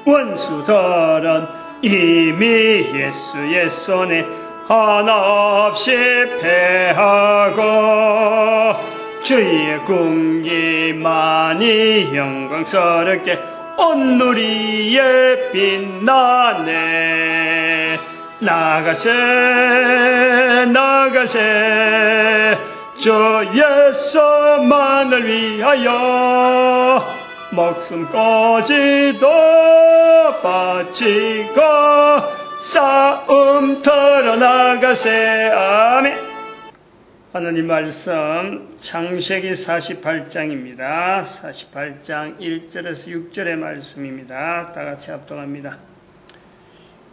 원수들은 이미 예수의 손에 한없이 패하고 주의 궁기만이 영광스럽게 온누리에 빛나네. 나가세 나가세 주 예수만을 위하여 목숨까지도 바치고 싸움터로 나가세. 아멘. 하나님 말씀 창세기 48장입니다. 48장 1절에서 6절의 말씀입니다. 다 같이 합독합니다.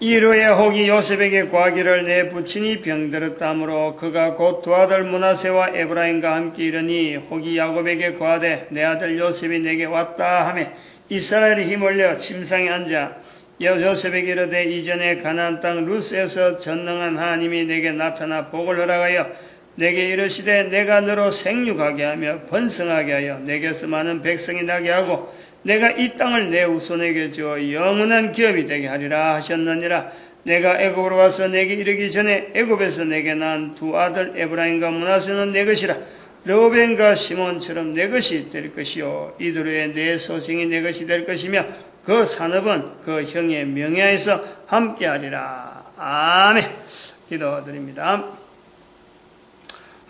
이르에 혹이 요셉에게 과기를 내부치니 병들었다 하므로 그가 곧 두 아들 므낫세와 에브라임과 함께 이르니 혹이 야곱에게 고하되 내 아들 요셉이 내게 왔다 하매 이스라엘이 힘올려 침상에 앉아 요셉에게 이르되 이전에 가나안 땅 루스에서 전능한 하나님이 내게 나타나 복을 허락하여 내게 이르시되 내가 너로 생육하게 하며 번성하게 하여 내게서 많은 백성이 나게 하고 내가 이 땅을 내 후손에게 주어 영원한 기업이 되게 하리라 하셨느니라. 내가 애굽으로 와서 내게 이르기 전에 애굽에서 내게 낳은 두 아들 에브라임과 므낫세는 내 것이라. 르우벤과 시몬처럼 내 것이 될 것이요 이들의 내 소생이 내 것이 될 것이며 그 산업은 그 형의 명예에서 함께하리라. 아멘. 기도드립니다.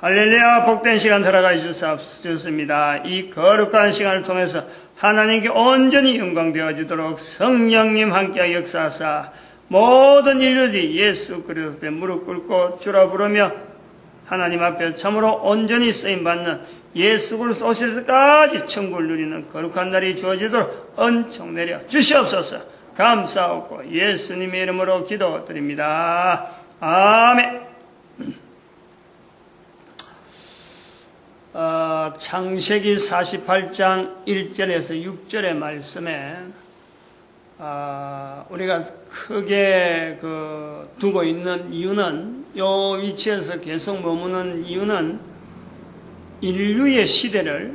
할렐루야. 복된 시간 들어가 주셨습니다. 이 거룩한 시간을 통해서 하나님께 온전히 영광되어지도록 성령님 함께 역사하사 모든 인류들이 예수 그리스도 앞에 무릎 꿇고 주라 부르며 하나님 앞에 참으로 온전히 쓰임받는 예수 그리스도 오실 때까지 천국을 누리는 거룩한 날이 주어지도록 은총 내려 주시옵소서. 감사하고 예수님의 이름으로 기도드립니다. 아멘. 창세기 48장 1절에서 6절의 말씀에 우리가 크게 두고 있는 이유는, 요 위치에서 계속 머무는 이유는 인류의 시대,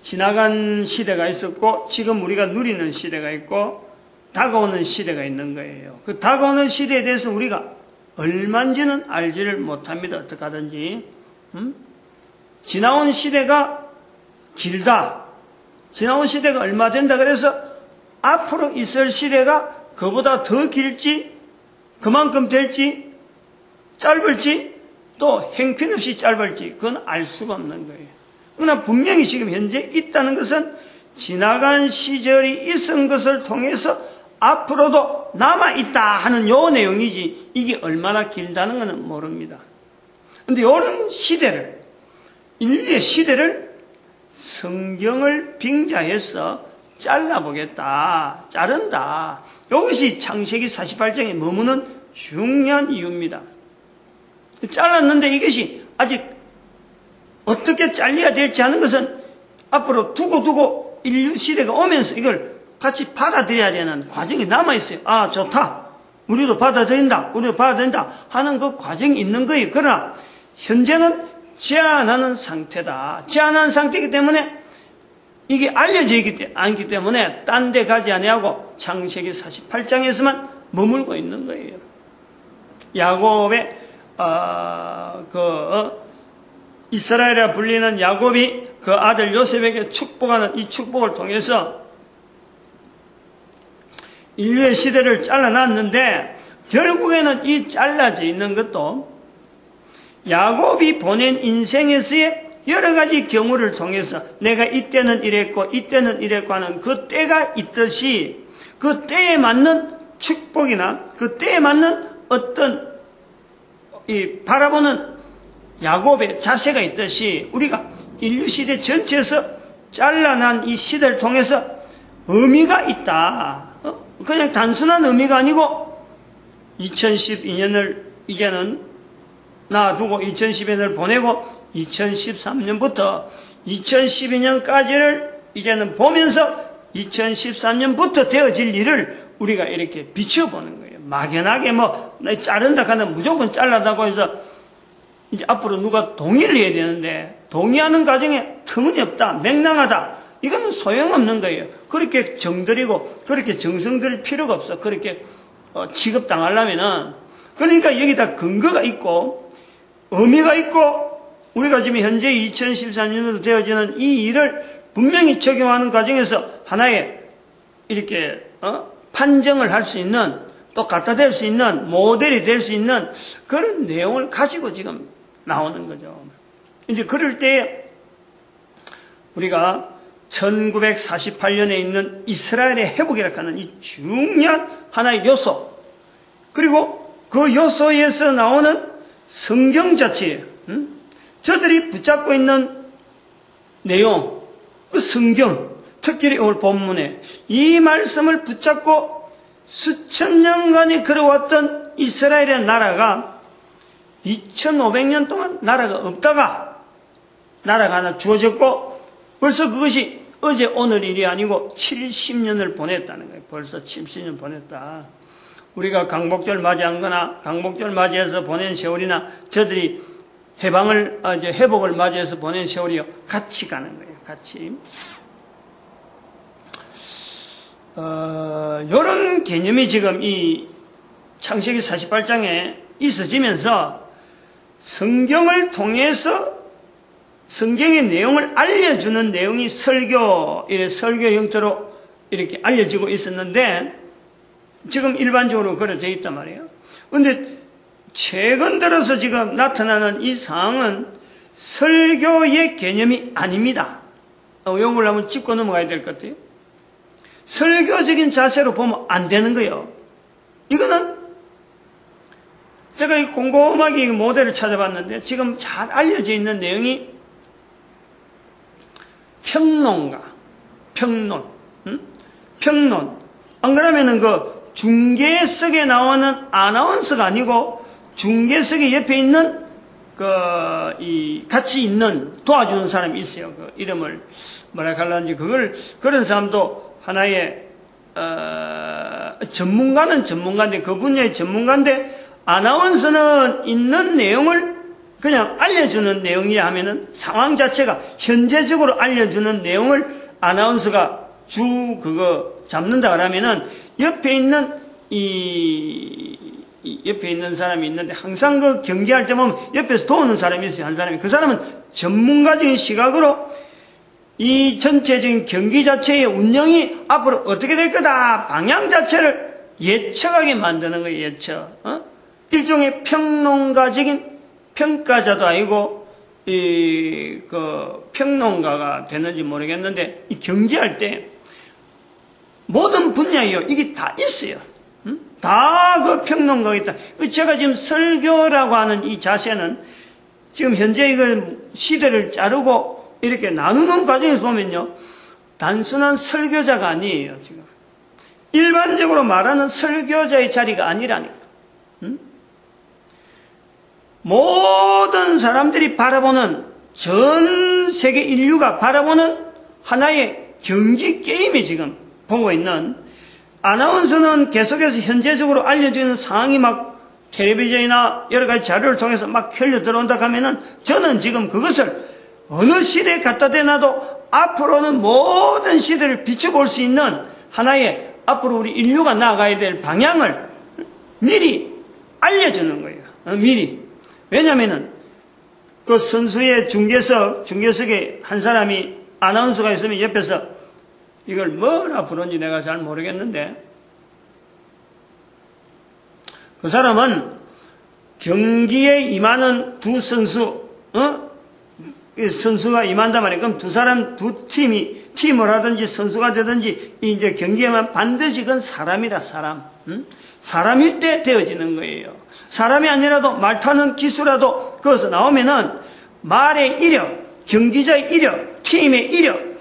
지나간 시대가 있었고 지금 우리가 누리는 시대가 있고 다가오는 시대가 있는 거예요. 그 다가오는 시대에 대해서 우리가 얼마인지는 알지를 못합니다. 어떻게 하든지. 지나온 시대가 길다. 지나온 시대가 얼마 된다. 그래서 앞으로 있을 시대가 그보다 더 길지, 그만큼 될지, 짧을지, 또 형편없이 짧을지, 그건 알 수가 없는 거예요. 그러나 분명히 지금 현재 있다는 것은 지나간 시절이 있은 것을 통해서 앞으로도 남아있다 하는 요 내용이지 이게 얼마나 길다는 것은 모릅니다. 그런데 이런 시대를, 인류의 시대를 성경을 빙자해서 잘라보겠다, 자른다. 이것이 창세기 48장에 머무는 중요한 이유입니다. 잘랐는데 이것이 아직 어떻게 잘려야 될지 하는 것은 앞으로 두고 인류 시대가 오면서 이걸 같이 받아들여야 되는 과정이 남아있어요. 아, 좋다. 우리도 받아들인다 하는 그 과정이 있는 거예요. 그러나 현재는 제한하는 상태다. 제한하는 상태이기 때문에 이게 알려져 있지 않기 때문에 딴 데 가지 아니하고 창세기 48장에서만 머물고 있는 거예요. 야곱의 이스라엘이라 불리는 야곱이 그 아들 요셉에게 축복하는 이 축복을 통해서 인류의 시대를 잘라놨는데 결국에는 이 잘라져 있는 것도 야곱이 보낸 인생에서의 여러 가지 경우를 통해서 내가 이때는 이랬고 하는 그 때가 있듯이 그 때에 맞는 축복이나 그 때에 맞는 어떤 이 바라보는 야곱의 자세가 있듯이 우리가 인류 시대 전체에서 잘라난 이 시대를 통해서 의미가 있다. 그냥 단순한 의미가 아니고 2012년을 이제는 놔두고 2012년을 보내고 2013년부터 2012년까지를 이제는 보면서 2013년부터 되어질 일을 우리가 이렇게 비춰보는 거예요. 막연하게 자른다 하면 무조건 잘라다고 해서 이제 앞으로 누가 동의를 해야 되는데 동의하는 과정에 터무니없다, 맹랑하다 이거는 소용없는 거예요. 그렇게 정들이고 그렇게 정성 들일 필요가 없어. 그렇게 취급당하려면은. 그러니까 여기다 근거가 있고 의미가 있고 우리가 지금 현재 2013년으로 되어지는 이 일을 분명히 적용하는 과정에서 하나의 이렇게 판정을 할 수 있는, 또 갖다 댈 수 있는, 모델이 될 수 있는 그런 내용을 가지고 지금 나오는 거죠. 이제 그럴 때 우리가 1948년에 있는 이스라엘의 회복이라고 하는 이 중요한 하나의 요소, 그리고 그 요소에서 나오는 성경 자체예요. 저들이 붙잡고 있는 내용, 그 성경, 특별히 오늘 본문에 이 말씀을 붙잡고 수천 년간이 걸어왔던 이스라엘의 나라가 2500년 동안 나라가 없다가 나라가 하나 주어졌고, 벌써 그것이 어제 오늘 일이 아니고 70년을 보냈다는 거예요. 벌써 70년 보냈다. 우리가 강복절 맞이한 거나 강복절 맞이해서 보낸 세월이나 저들이 회복을 맞이해서 보낸 세월이요, 같이 가는 거예요. 같이. 요런 개념이 지금 이 창세기 48장에 있어지면서 성경을 통해서 성경의 내용을 알려주는 내용이 설교 형태로 이렇게 알려지고 있었는데, 지금 일반적으로 그렇게 되어 있단 말이에요. 그런데 최근 들어서 지금 나타나는 이 상황은 설교의 개념이 아닙니다. 용어를 한번 짚고 넘어가야 될 것 같아요. 설교적인 자세로 보면 안 되는 거예요. 이거는 제가 곰곰하게 모델을 찾아봤는데 지금 잘 알려져 있는 내용이 평론. 안 그러면은 그 중계석에 나오는 아나운서가 아니고 중계석에 옆에 있는 같이 있는 도와주는 사람이 있어요. 그 이름을 뭐라 할런지 그런 사람도 하나의 전문가는 전문가인데, 그 분야의 전문가인데, 아나운서는 있는 내용을 그냥 알려주는 내용이야 하면은 상황 자체가 현재적으로 알려주는 내용을 아나운서가 그거 잡는다 그러면은 옆에 있는 옆에 있는 사람이 있는데, 항상 그 경기할 때 보면 옆에서 도우는 사람이 있어요. 한 사람이. 그 사람은 전문가적인 시각으로 이 전체적인 경기 자체의 운영이 앞으로 어떻게 될 거다, 방향 자체를 예측하게 만드는 거예요. 예측. 일종의 평론가적인 평가자도 아니고 평론가가 되는지 모르겠는데, 이 경기할 때 모든 분야에요, 이게 다 있어요. 다 그 평론가가 있다. 제가 지금 설교라고 하는 이 자세는 지금 현재 이거 시대를 자르고 이렇게 나누는 과정에서 보면요, 단순한 설교자가 아니에요. 지금 일반적으로 말하는 설교자의 자리가 아니라니까. 모든 사람들이 바라보는, 전 세계 인류가 바라보는 하나의 경기 게임이 지금 보고 있는, 아나운서는 계속해서 현재적으로 알려지는 상황이 막 텔레비전이나 여러 가지 자료를 통해서 막 흘려 들어온다 하면은, 저는 지금 그것을 어느 시대에 갖다 대놔도 앞으로는 모든 시대를 비춰볼 수 있는 하나의, 앞으로 우리 인류가 나아가야 될 방향을 미리 알려주는 거예요. 미리. 왜냐면은 그 선수의 중계석에 한 사람이, 아나운서가 있으면 옆에서 이걸 뭐라 부르는지 내가 잘 모르겠는데, 그 사람은 경기에 임하는 두 선수, 선수가 임한단 말이에요. 그럼 두 팀을 하든지 선수가 되든지 이제 경기에만 반드시 그건 사람이라, 사람. 사람일 때 되어지는 거예요. 사람이 아니라도 말 타는 기수라도 거기서 나오면은 말의 이력, 경기자의 이력, 팀의 이력,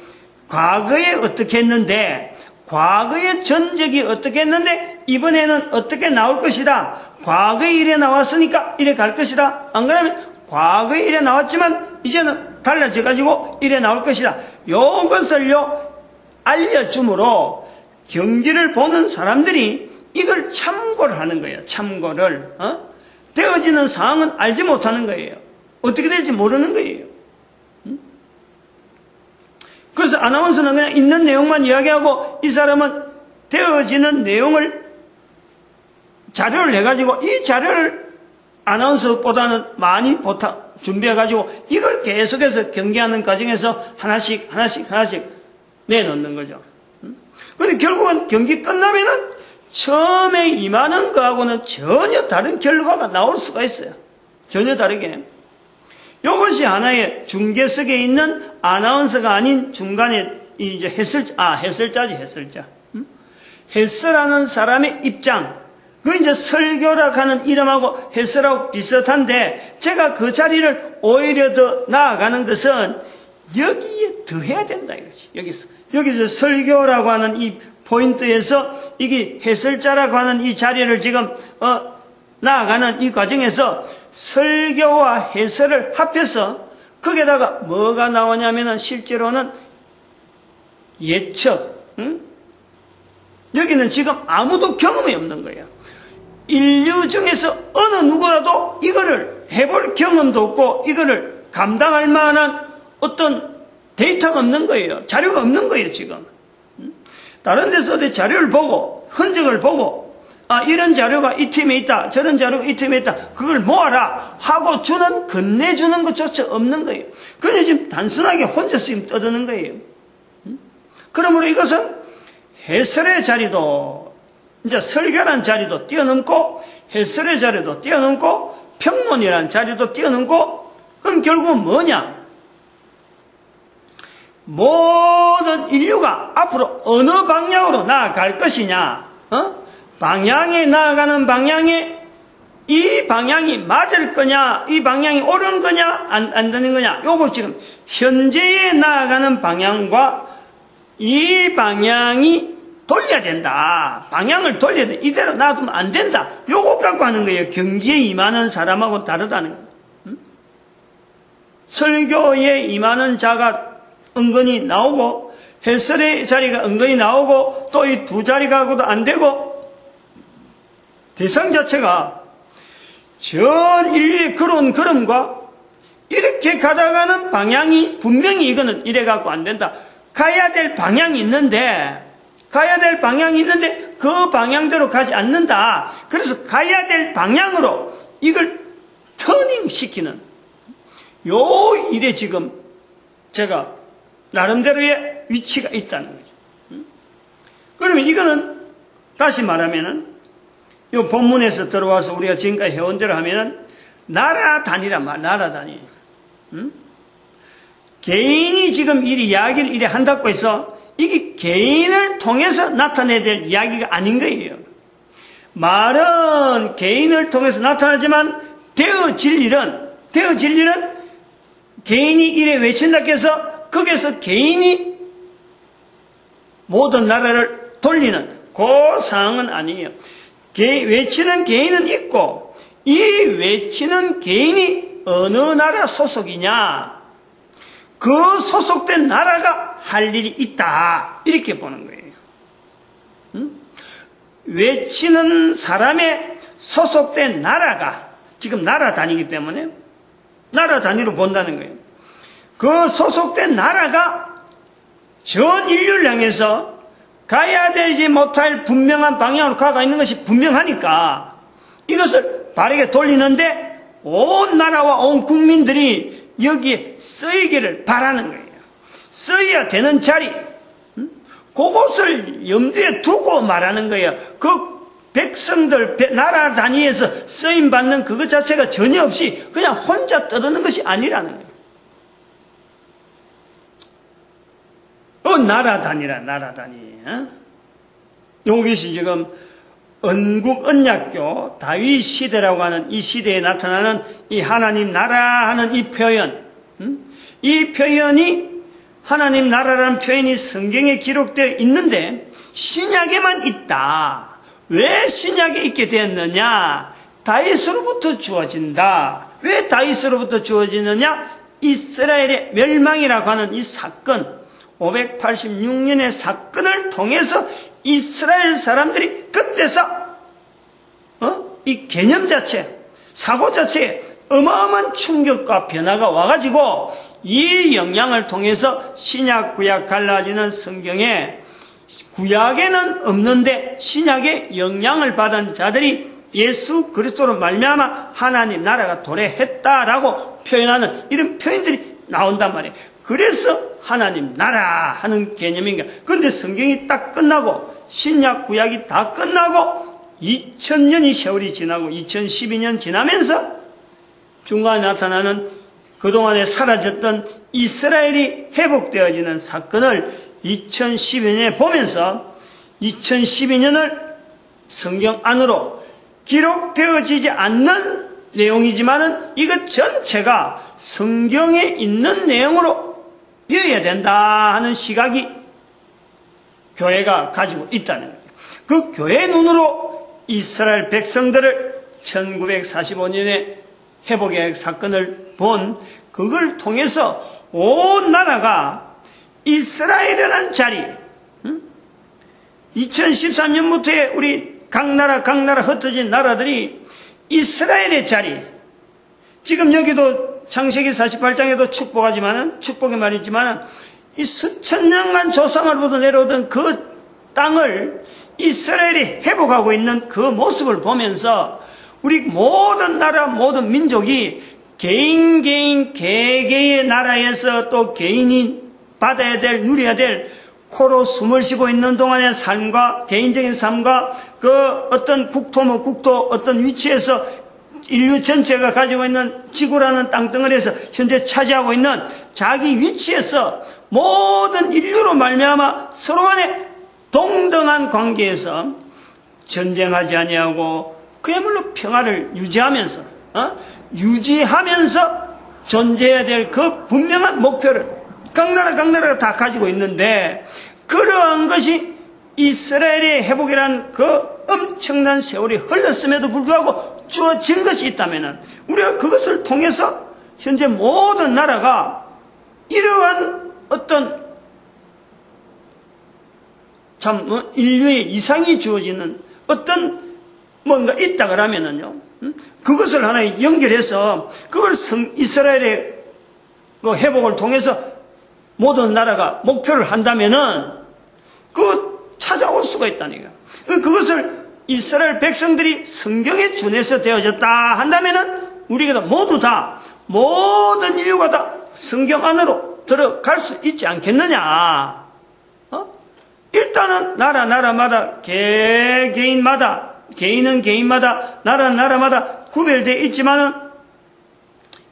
과거에 어떻게 했는데, 과거의 전적이 어떻게 했는데 이번에는 어떻게 나올 것이다. 과거에 이래 나왔으니까 이래 갈 것이다. 안 그러면 과거에 이래 나왔지만 이제는 달라져 가지고 이래 나올 것이다. 요것을요 알려줌으로 경기를 보는 사람들이 이걸 참고를 하는 거예요. 참고를. 되어지는 상황은 알지 못하는 거예요. 어떻게 될지 모르는 거예요. 그래서 아나운서는 그냥 있는 내용만 이야기하고 이 사람은 되어지는 내용을 자료를 해가지고 이 자료를 아나운서보다는 많이 준비해가지고 이걸 계속해서 경기하는 과정에서 하나씩 내놓는 거죠. 그런데 결국은 경기 끝나면은 처음에 임하는 거하고는 전혀 다른 결과가 나올 수가 있어요. 전혀 다르게. 이것이 하나의 중계석에 있는 아나운서가 아닌 중간에 이제 해설자지. 해설하는 사람의 입장. 그 이제 설교라고 하는 이름하고 해설하고 비슷한데 제가 그 자리를 오히려 더 나아가는 것은 여기에 더 해야 된다 이거지. 여기서 설교라고 하는 이 포인트에서 이게 해설자라고 하는 이 자리를 지금 나아가는 이 과정에서 설교와 해설을 합해서 거기에다가 뭐가 나오냐면은 실제로는 예측. 여기는 지금 아무도 경험이 없는 거예요. 인류 중에서 어느 누구라도 이거를 해볼 경험도 없고 이거를 감당할 만한 어떤 데이터가 없는 거예요. 자료가 없는 거예요, 지금. 다른 데서 어디 자료를 보고 흔적을 보고 이런 자료가 이 팀에 있다, 저런 자료가 이 팀에 있다, 그걸 모아라 하고 건네주는 것조차 없는 거예요. 그냥 지금 단순하게 혼자서 지금 떠드는 거예요. 그러므로 이것은 해설의 자리도 이제 설교라는 자리도 뛰어넘고 해설의 자리도 뛰어넘고 평론이라는 자리도 뛰어넘고 그럼 결국은 뭐냐? 모든 인류가 앞으로 어느 방향으로 나아갈 것이냐? 방향에 나아가는 방향에 이 방향이 맞을 거냐? 이 방향이 옳은 거냐? 안 되는 거냐? 요거 지금 현재에 나아가는 방향과 이 방향이 돌려야 된다. 방향을 돌려야 돼. 이대로 놔두면 안 된다. 요거 갖고 하는 거예요. 경기에 임하는 사람하고 다르다는 거예요. 설교에 임하는 자가 은근히 나오고 해설의 자리가 은근히 나오고 또 이 두 자리가고도 안 되고 대상 자체가 전 인류의 그런 걸음과 이렇게 가다가는 방향이 분명히 이거는 이래 갖고 안 된다. 가야 될 방향이 있는데 그 방향대로 가지 않는다. 그래서 가야 될 방향으로 이걸 터닝 시키는 요 일에 지금 제가 나름대로의 위치가 있다는 거죠. 그러면 이거는 다시 말하면은 이 본문에서 들어와서 우리가 지금까지 해온 대로 하면은 나라 단위란 말, 나라 단위. 개인이 지금 이야기를 이래 한다고 해서 이게 개인을 통해서 나타내야 될 이야기가 아닌 거예요. 말은 개인을 통해서 나타나지만 되어질 일은 개인이 이래 외친다고 해서 거기에서 개인이 모든 나라를 돌리는 그 상황은 아니에요. 외치는 개인은 있고 이 외치는 개인이 어느 나라 소속이냐, 그 소속된 나라가 할 일이 있다, 이렇게 보는 거예요. 외치는 사람의 소속된 나라가 지금 나라 단위이기 때문에 나라 단위로 본다는 거예요. 그 소속된 나라가 전 인류를 향해서 가야 되지 못할 분명한 방향으로 가고 있는 것이 분명하니까 이것을 바르게 돌리는데 온 나라와 온 국민들이 여기에 쓰이기를 바라는 거예요. 쓰여야 되는 자리, 그것을 염두에 두고 말하는 거예요. 그 백성들, 나라 단위에서 쓰임받는 그것 자체가 전혀 없이 그냥 혼자 떠드는 것이 아니라는 거예요. 나라 단위라, 나라 단위. 이것이 지금 언국 언약교 다윗 시대라고 하는 이 시대에 나타나는 이 하나님 나라 하는 이 표현, 이 표현이 하나님 나라라는 표현이 성경에 기록되어 있는데 신약에만 있다. 왜 신약에 있게 되었느냐? 다윗으로부터 주어진다. 왜 다윗으로부터 주어지느냐? 이스라엘의 멸망이라고 하는 이 사건, 586년의 사건을 통해서 이스라엘 사람들이 그때서 이 개념 자체, 사고 자체에 어마어마한 충격과 변화가 와가지고 이 영향을 통해서 신약 구약 갈라지는 성경에 구약에는 없는데 신약의 영향을 받은 자들이 예수 그리스도로 말미암아 하나님 나라가 도래했다라고 표현하는 이런 표현들이 나온단 말이에요. 그래서 하나님 나라 하는 개념인가. 그런데 성경이 딱 끝나고 신약 구약이 다 끝나고 2000년이 세월이 지나고 2012년 지나면서 중간에 나타나는 그동안에 사라졌던 이스라엘이 회복되어지는 사건을 2012년에 보면서 2012년을 성경 안으로 기록되어지지 않는 내용이지만은 이것 전체가 성경에 있는 내용으로 이어야 된다 하는 시각이 교회가 가지고 있다는 거예요. 그 교회의 눈으로 이스라엘 백성들을 1945년에 회복의 사건을 본 그걸 통해서 온 나라가 이스라엘이라는 자리, 2013년부터의 우리 각 나라 흩어진 나라들이 이스라엘의 자리, 지금 여기도 창세기 48장에도 축복의 말이 있지만은 이 수천 년간 조상으로부터 내려오던 그 땅을 이스라엘이 회복하고 있는 그 모습을 보면서 우리 모든 나라, 모든 민족이 개개의 나라에서 또 개인이 받아야 될, 누려야 될 코로 숨을 쉬고 있는 동안의 삶과 개인적인 삶과 그 어떤 국토 어떤 위치에서 인류 전체가 가지고 있는 지구라는 땅덩어리에서 현재 차지하고 있는 자기 위치에서 모든 인류로 말미암아 서로 간에 동등한 관계에서 전쟁하지 아니하고 그야말로 평화를 유지하면서 존재해야 될 그 분명한 목표를 각 나라가 다 가지고 있는데 그러한 것이 이스라엘의 회복이라는 그 엄청난 세월이 흘렀음에도 불구하고 주어진 것이 있다면 우리가 그것을 통해서 현재 모든 나라가 이러한 어떤 인류의 이상이 주어지는 어떤 뭔가 있다 그러면은요, 그것을 하나 연결해서 그걸 이스라엘의 그 회복을 통해서 모든 나라가 목표를 한다면은 그 찾아올 수가 있다는 거예요. 그것을 이스라엘 백성들이 성경에 준해서 되어졌다 한다면은 우리가 모든 인류가 다 성경 안으로 들어갈 수 있지 않겠느냐. 일단은 나라마다 개인은 개인마다 나라마다 구별되어 있지만은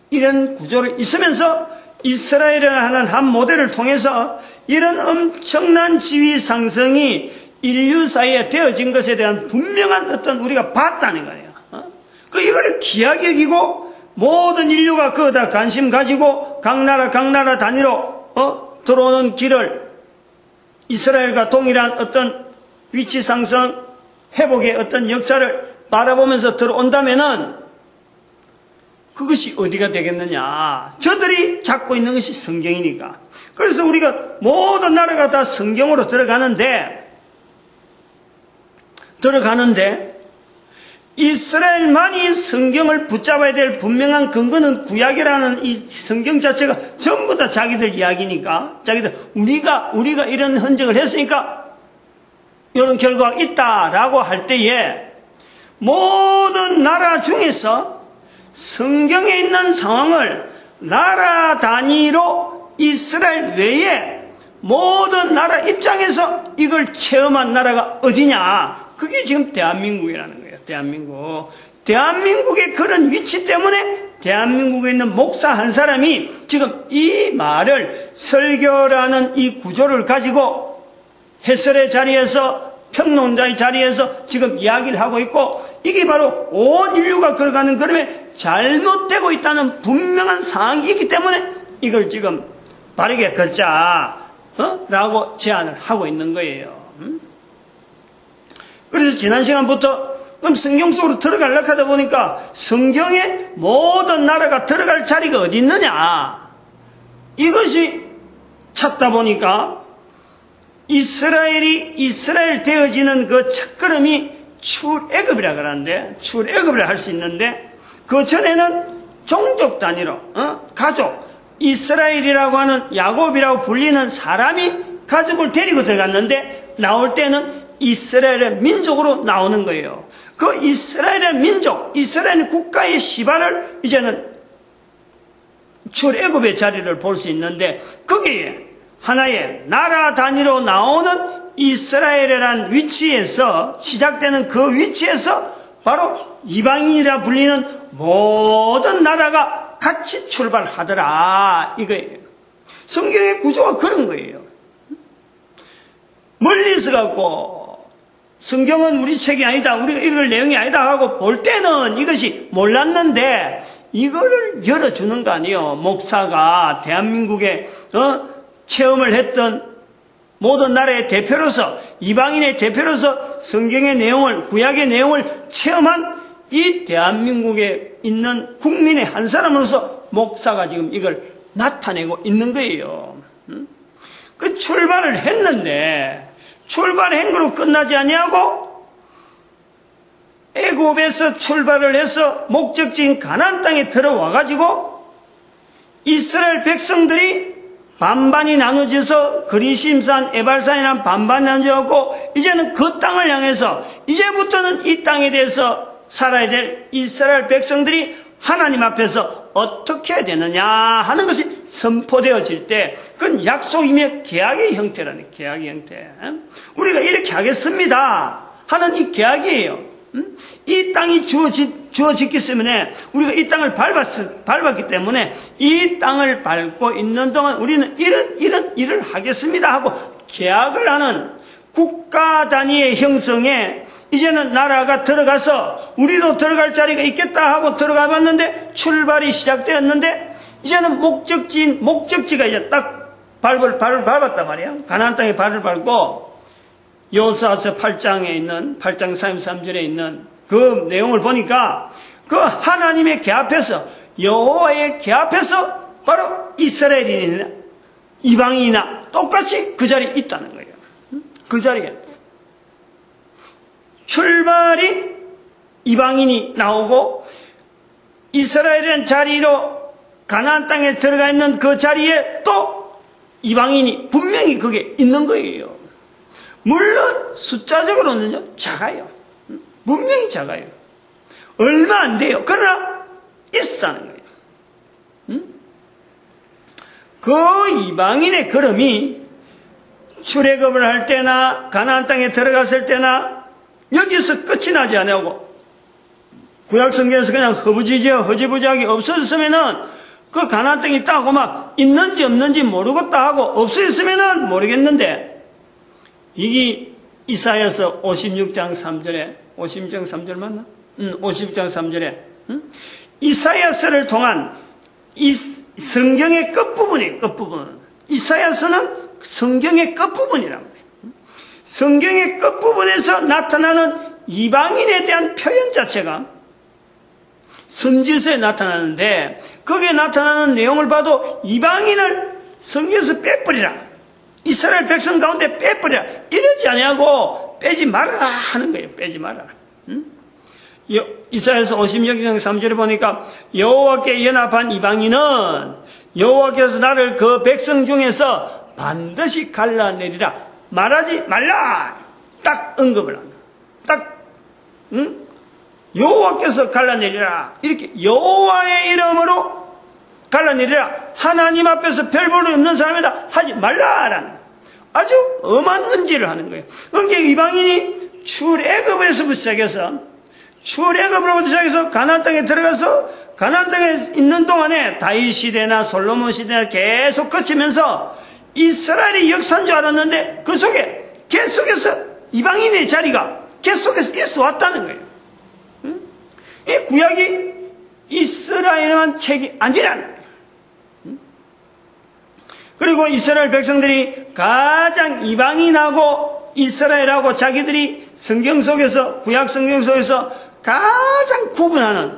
이런 구조를 있으면서 이스라엘이라는 한 모델을 통해서 이런 엄청난 지위 상승이 인류 사이에 되어진 것에 대한 분명한 어떤 우리가 봤다는 거예요. 이거를 귀하게 여기고 모든 인류가 그거다 관심 가지고 각 나라 단위로 들어오는 길을 이스라엘과 동일한 어떤 위치 상승 회복의 어떤 역사를 바라보면서 들어온다면은 그것이 어디가 되겠느냐. 저들이 잡고 있는 것이 성경이니까. 그래서 우리가 모든 나라가 다 성경으로 들어가는데 이스라엘만이 성경을 붙잡아야 될 분명한 근거는 구약이라는 이 성경 자체가 전부 다 자기들 이야기니까, 우리가 이런 흔적을 했으니까 이런 결과가 있다라고 할 때에 모든 나라 중에서 성경에 있는 상황을 나라 단위로 이스라엘 외에 모든 나라 입장에서 이걸 체험한 나라가 어디냐? 그게 지금 대한민국이라는 거예요. 대한민국의 그런 위치 때문에 대한민국에 있는 목사 한 사람이 지금 이 말을 설교라는 이 구조를 가지고 해설의 자리에서 평론자의 자리에서 지금 이야기를 하고 있고 이게 바로 온 인류가 걸어가는 걸음에 잘못되고 있다는 분명한 상황이 있기 때문에 이걸 지금 바르게 걷자 라고 제안을 하고 있는 거예요. 그래서 지난 시간부터 그럼 성경 속으로 들어가려고 하다 보니까 성경에 모든 나라가 들어갈 자리가 어디 있느냐 이것이 찾다 보니까 이스라엘 되어지는 그 첫걸음이 출애굽이라 그러는데 출애굽을 할 수 있는데 그 전에는 종족 단위로 가족 이스라엘이라고 하는 야곱이라고 불리는 사람이 가족을 데리고 들어갔는데 나올 때는 이스라엘의 민족으로 나오는 거예요. 그 이스라엘의 민족, 이스라엘 국가의 시발을 이제는 출애굽의 자리를 볼 수 있는데 거기에 하나의 나라 단위로 나오는 이스라엘이라는 위치에서 시작되는 그 위치에서 바로 이방인이라 불리는 모든 나라가 같이 출발하더라 이거예요. 성경의 구조가 그런 거예요. 멀리서 갖고 성경은 우리 책이 아니다, 우리가 읽을 내용이 아니다 하고 볼 때는 이것이 몰랐는데 이거를 열어주는 거 아니에요. 목사가 대한민국에 체험을 했던 모든 나라의 대표로서, 이방인의 대표로서 성경의 내용을, 구약의 내용을 체험한 이 대한민국에 있는 국민의 한 사람으로서 목사가 지금 이걸 나타내고 있는 거예요. 그 출발을 했는데 출발한 거로 끝나지 아니하고 애굽에서 출발을 해서 목적지인 가나안 땅에 들어와 가지고 이스라엘 백성들이 반반이 나눠져서 그리심산, 에발산이란 반반이 나눠져갖고 이제는 그 땅을 향해서 이제부터는 이 땅에 대해서 살아야 될 이스라엘 백성들이 하나님 앞에서 어떻게 해야 되느냐 하는 것이 선포되어질 때 그건 약속이며 계약의 형태라는 계약의 형태. 우리가 이렇게 하겠습니다 하는 이 계약이에요. 이 땅이 주어졌기 때문에 우리가 이 땅을 밟았기 때문에 이 땅을 밟고 있는 동안 우리는 이런 일을 하겠습니다 하고 계약을 하는 국가 단위의 형성에 이제는 나라가 들어가서 우리도 들어갈 자리가 있겠다 하고 들어가 봤는데 출발이 시작되었는데 이제는 목적지가 이제 딱 발을 밟았단 말이야. 가나안 땅에 발을 밟고 여호수아서 8장에 있는 8장 33절에 있는 그 내용을 보니까 그 하나님의 궤 앞에서 여호와의 궤 앞에서 바로 이스라엘인이나 이방인이나 똑같이 그 자리에 있다는 거예요. 그 자리에 출발이 이방인이 나오고 이스라엘이라는 자리로 가나안 땅에 들어가 있는 그 자리에 또 이방인이 분명히 그게 있는 거예요. 물론 숫자적으로는요 작아요. 분명히 작아요. 얼마 안 돼요. 그러나 있었다는 거예요. 그 이방인의 걸음이 출애굽을 할 때나 가나안 땅에 들어갔을 때나 여기서 끝이 나지 않고 구약 성경에서 그냥 허지부지하게 없어졌으면은 그 가나안 땅이 있다고 막 있는지 없는지 모르겠다 하고 없어졌으면은 모르겠는데 이게 이사야서 56장 3절에 56장 3절 맞나? 56장 3절에 이사야서를 통한 이 성경의 끝부분이에요. 끝부분. 이사야서는 성경의 끝부분이라고 해요. 성경의 끝부분에서 나타나는 이방인에 대한 표현 자체가 선지서에 나타나는데 거기에 나타나는 내용을 봐도 이방인을 성경에서 빼버리라. 이스라엘 백성 가운데 빼버려 이러지 아니하고 빼지 말아라 하는 거예요. 빼지 말아라. 이사야서 56장 3절에 보니까 여호와께 연합한 이방인은 여호와께서 나를 그 백성 중에서 반드시 갈라내리라. 말하지 말라. 딱 언급을 합니다. 딱 여호와께서 갈라내리라. 이렇게 여호와의 이름으로 갈라내리라. 하나님 앞에서 별 볼 일 없는 사람이다 하지 말라라는 아주 엄한 언지를 하는 거예요. 그러니까 이방인이 출애굽에서부터 시작해서 가나안 땅에 들어가서 가나안 땅에 있는 동안에 다윗 시대나 솔로몬 시대나 계속 거치면서 이스라엘이 역사인 줄 알았는데 그 속에 계속해서 이방인의 자리가 계속해서 있어 왔다는 거예요. 이 구약이 이스라엘만 책이 아니라는 거예요. 그리고 이스라엘 백성들이 가장 이방인하고 이스라엘하고 자기들이 성경 속에서 구약 성경 속에서 가장 구분하는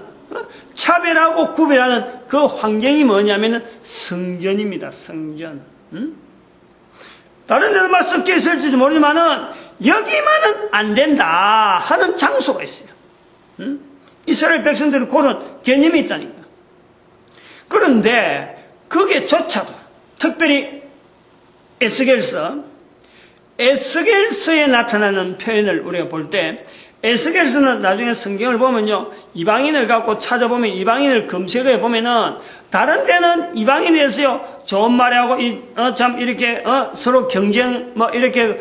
차별하고 구별하는 그 환경이 뭐냐면은 성전입니다. 성전. 다른 데는 막 섞여 있을지도 모르지만은 여기만은 안 된다 하는 장소가 있어요. 이스라엘 백성들은 그런 개념이 있다니까. 그런데 거기에조차도 특별히 에스겔서에 나타나는 표현을 우리가 볼 때, 에스겔서는 나중에 성경을 보면요, 이방인을 갖고 찾아보면, 이방인을 검색해 보면은 다른 데는 이방인에 대해서요 좋은 말하고 참 이렇게 서로 경쟁 이렇게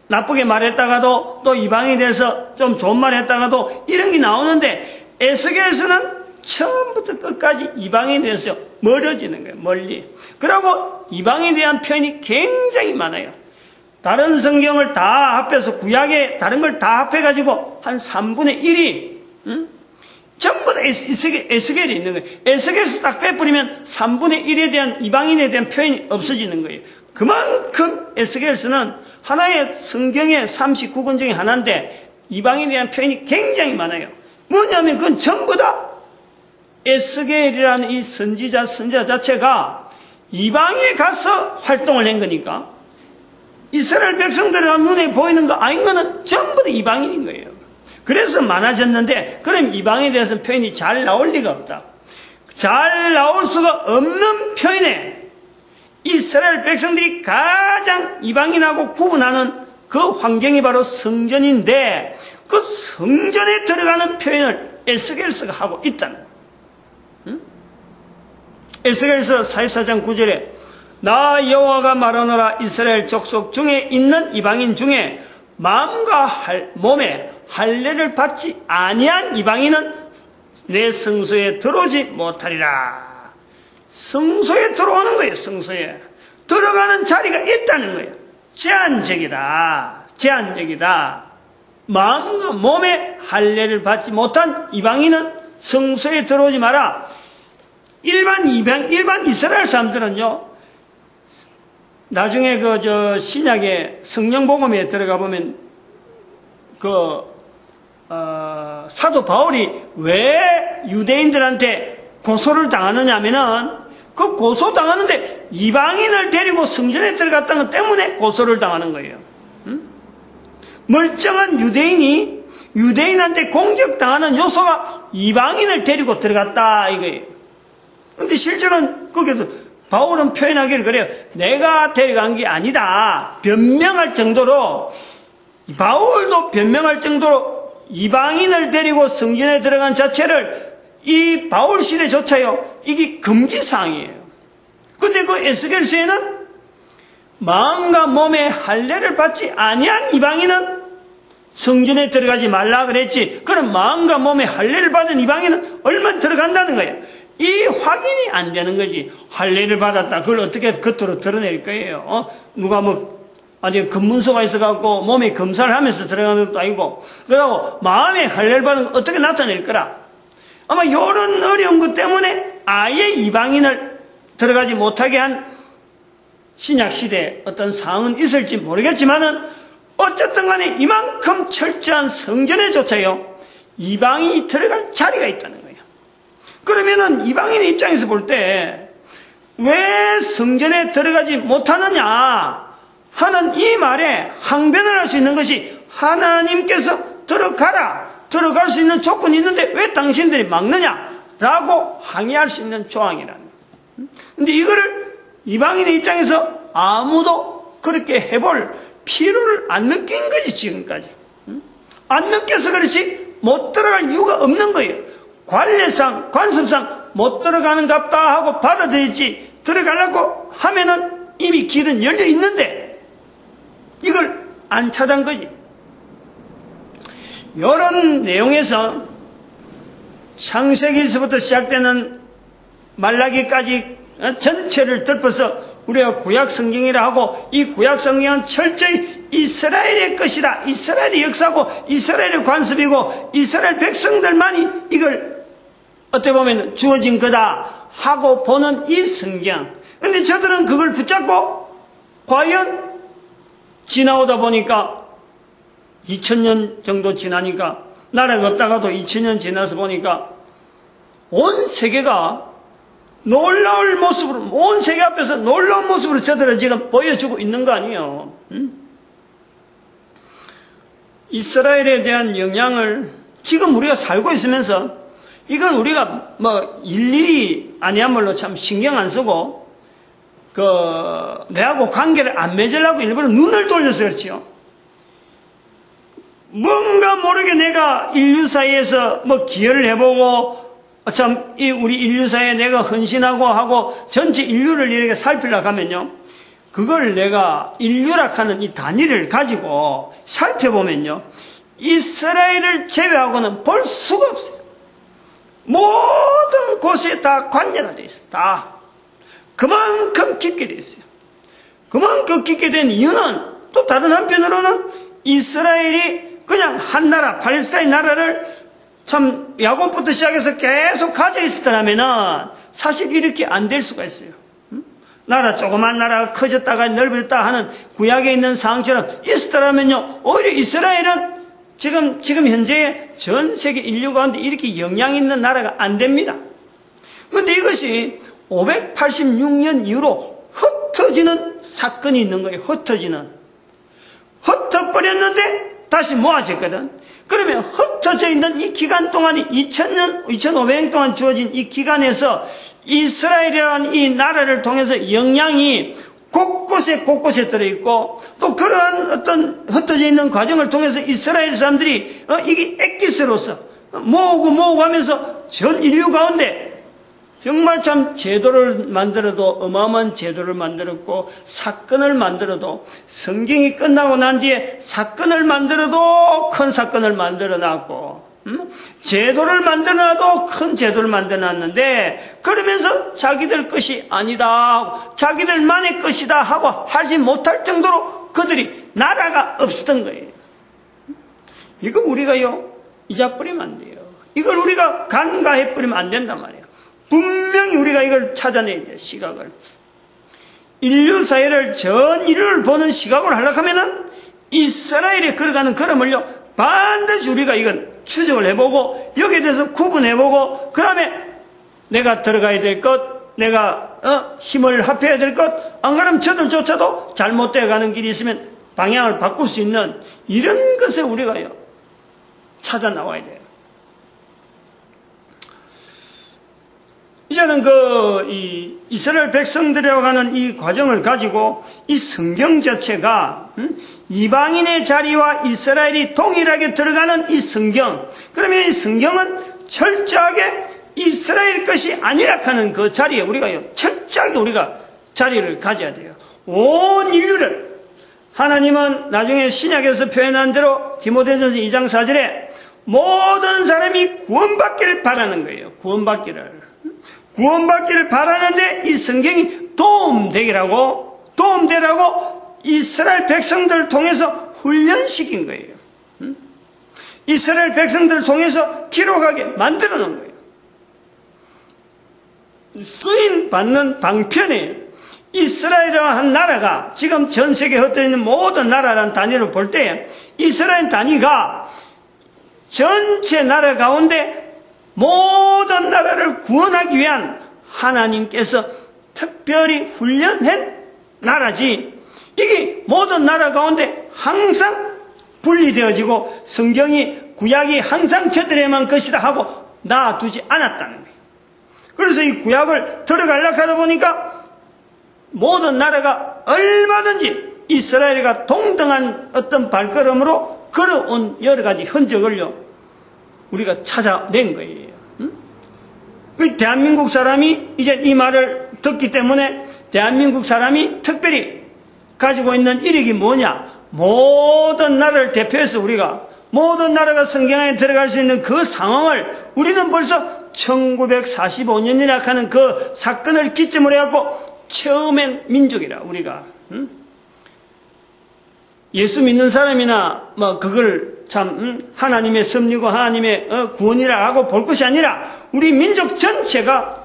나쁘게 말했다가도 또 이방인에 대해서 좀 좋은 말했다가도 이런 게 나오는데, 에스겔서는 처음부터 끝까지 이방인에 대해서 멀어지는 거예요. 멀리. 그리고 이방인에 대한 표현이 굉장히 많아요. 다른 성경을 다 합해서 구약에 다른 걸 다 합해가지고 한 3분의 1이 전부 다 에스겔이 있는 거예요. 에스겔에서 딱 빼버리면 3분의 1에 대한 이방인에 대한 표현이 없어지는 거예요. 그만큼 에스겔서는 하나의 성경의 39권 중에 하나인데 이방인에 대한 표현이 굉장히 많아요. 뭐냐면 그건 전부 다 에스겔이라는 이 선지자 자체가 이방에 가서 활동을 한 거니까 이스라엘 백성들의 눈에 보이는 거 아닌 거는 전부 다 이방인인 거예요. 그래서 많아졌는데, 그럼 이방에 대해서 표현이 잘 나올 리가 없다. 잘 나올 수가 없는 표현에 이스라엘 백성들이 가장 이방인하고 구분하는 그 환경이 바로 성전인데, 그 성전에 들어가는 표현을 에스겔서가 하고 있다는 거예요. 에스겔서 44장 9절에 나 여호와가 말하노라, 이스라엘 족속 중에 있는 이방인 중에 마음과 몸에 할례를 받지 아니한 이방인은 내 성소에 들어오지 못하리라. 성소에 들어오는 거예요. 성소에 들어가는 자리가 있다는 거예요. 제한적이다. 마음과 몸에 할례를 받지 못한 이방인은 성소에 들어오지 마라. 일반 이스라엘 사람들은요, 나중에 신약의 성령복음에 들어가 보면 사도 바울이 왜 유대인들한테 고소를 당하느냐 하면은 그 고소 당하는데 이방인을 데리고 성전에 들어갔다는 것 때문에 고소를 당하는 거예요. 멀쩡한 유대인이 유대인한테 공격당하는 요소가 이방인을 데리고 들어갔다 이거예요. 근데 실제로는 거기도 바울은 표현하기를 그래요. 내가 데려간 게 아니다. 변명할 정도로, 바울도 변명할 정도로 이방인을 데리고 성전에 들어간 자체를 이 바울 시대조차요, 이게 금기사항이에요. 근데 그 에스겔서에는 마음과 몸에 할례를 받지 아니한 이방인은 성전에 들어가지 말라 그랬지. 그럼 마음과 몸에 할례를 받은 이방인은 얼마나 들어간다는 거예요. 이 확인이 안 되는 거지. 할례를 받았다. 그걸 어떻게 겉으로 드러낼 거예요? 누가 아니 검문소가 있어갖고 몸에 검사를 하면서 들어가는 것도 아니고, 그러고 마음에 할례를 받은 걸 어떻게 나타낼 거라. 아마 이런 어려운 것 때문에 아예 이방인을 들어가지 못하게 한 신약시대에 어떤 상황은 있을지 모르겠지만은 어쨌든 간에 이만큼 철저한 성전에조차요, 이방인이 들어갈 자리가 있다는 거예요. 그러면은 이방인의 입장에서 볼 때 왜 성전에 들어가지 못하느냐 하는 이 말에 항변을 할 수 있는 것이, 하나님께서 들어갈 수 있는 조건이 있는데 왜 당신들이 막느냐라고 항의할 수 있는 조항이라는 거예요. 근데 이거를 이방인의 입장에서 아무도 그렇게 해볼 필요를 안 느낀 거지. 지금까지 안 느껴서 그렇지 못 들어갈 이유가 없는 거예요. 관례상 관습상 못 들어가는 갑다 하고 받아들였지, 들어가려고 하면은 이미 길은 열려 있는데 이걸 안 찾은 거지. 이런 내용에서 창세기에서부터 시작되는 말라기까지 전체를 덮어서 우리가 구약 성경이라 하고, 이 구약 성경은 철저히 이스라엘의 것이다, 이스라엘의 역사고 이스라엘의 관습이고 이스라엘 백성들만이 이걸 어떻게 보면 주어진 거다 하고 보는 이 성경. 근데 저들은 그걸 붙잡고 과연 지나오다 보니까 2000년 정도 지나니까, 나라가 없다가도 2000년 지나서 보니까 온 세계가 놀라울 모습으로, 온 세계 앞에서 놀라운 모습으로 저들은 지금 보여주고 있는 거 아니에요. 이스라엘에 대한 영향을 지금 우리가 살고 있으면서 이걸 우리가 뭐 일일이 아니야말로 참 신경 안 쓰고 내하고 관계를 안 맺으려고 일부러 눈을 돌려서 그렇지요. 뭔가 모르게 내가 인류 사이에서 뭐 기여를 해보고 참 우리 인류 사이에 내가 헌신하고 하고 전체 인류를 이렇게 살피려고 하면요, 그걸 내가 인류라 하는 이 단위를 가지고 살펴보면요, 이스라엘을 제외하고는 볼 수가 없어요. 모든 곳에 다 관여가 되어 있어요. 다 그만큼 깊게 되어 있어요. 그만큼 깊게 된 이유는 또 다른 한편으로는 이스라엘이 그냥 한 나라, 팔레스타인 나라를 참 야곱부터 시작해서 계속 가져 있었더라면은 사실 이렇게 안 될 수가 있어요. 나라, 조그만 나라가 커졌다가 넓어졌다 하는 구약에 있는 상황처럼 있었더라면요, 오히려 이스라엘은 지금 현재 전 세계 인류 가운데 이렇게 영향 있는 나라가 안 됩니다. 그런데 이것이 586년 이후로 흩어지는 사건이 있는 거예요. 흩어버렸는데 다시 모아졌거든. 그러면 흩어져 있는 이 기간 동안이 2000년, 2500년 동안 주어진 이 기간에서 이스라엘이라는 이 나라를 통해서 영향이 곳곳에 들어있고, 또 그러한 어떤 흩어져 있는 과정을 통해서 이스라엘 사람들이 이게 엑기스로서 모으고 하면서 전 인류 가운데 정말 참 제도를 만들어도 어마어마한 제도를 만들었고, 사건을 만들어도 성경이 끝나고 난 뒤에 사건을 만들어도 큰 사건을 만들어 놨고, 제도를 만들어 놔도 큰 제도를 만들어 놨는데, 그러면서 자기들 것이 아니다, 자기들만의 것이다 하고 하지 못할 정도로 그들이 나라가 없었던 거예요. 이거 우리가요 잊어버리면 안 돼요. 이걸 우리가 간과해버리면 안 된단 말이에요. 분명히 우리가 이걸 찾아내야 돼요. 시각을. 인류 사회를, 전 인류를 보는 시각으로 하려고 하면은 이스라엘에 걸어가는 걸음을요 반드시 우리가 이건 추적을 해보고, 여기에 대해서 구분해보고, 그 다음에 내가 들어가야 될 것, 내가 힘을 합해야 될 것, 안 그러면 저들조차도 잘못되어 가는 길이 있으면 방향을 바꿀 수 있는 이런 것을 우리가요 찾아 나와야 돼요. 이제는 이스라엘 백성들이라고 하는 이 과정을 가지고 이 성경 자체가 이방인의 자리와 이스라엘이 동일하게 들어가는 이 성경, 그러면 이 성경은 철저하게 이스라엘 것이 아니라 하는 그 자리에 우리가요 철저하게 우리가 자리를 가져야 돼요. 온 인류를 하나님은 나중에 신약에서 표현한 대로 디모데전서 2장 4절에 모든 사람이 구원받기를 바라는 거예요. 구원받기를 바라는데 이 성경이 도움되라고 이스라엘 백성들을 통해서 훈련시킨 거예요. 이스라엘 백성들을 통해서 기록하게 만들어 놓은 거예요. 쓰임 받는 방편에 이스라엘이라는 한 나라가 지금 전 세계에 흩어져 있는 모든 나라라는 단위로 볼 때 이스라엘 단위가 전체 나라 가운데 모든 나라를 구원하기 위한 하나님께서 특별히 훈련한 나라지, 이게 모든 나라 가운데 항상 분리되어지고 성경이 구약이 항상 저들에만 것이다 하고 놔두지 않았다는 거예요. 그래서 이 구약을 들어가려고 하다 보니까 모든 나라가 얼마든지 이스라엘과 동등한 어떤 발걸음으로 걸어온 여러 가지 흔적을요 우리가 찾아낸 거예요. 그 대한민국 사람이 이제 이 말을 듣기 때문에 대한민국 사람이 특별히 가지고 있는 이력이 뭐냐, 모든 나라를 대표해서 우리가 모든 나라가 성경 안에 들어갈 수 있는 그 상황을 우리는 벌써 1945년이라 하는 그 사건을 기점으로 해갖고 처음엔 민족이라 우리가 예수 믿는 사람이나 뭐 그걸 참 하나님의 섭리고 하나님의 구원이라 하고 볼 것이 아니라 우리 민족 전체가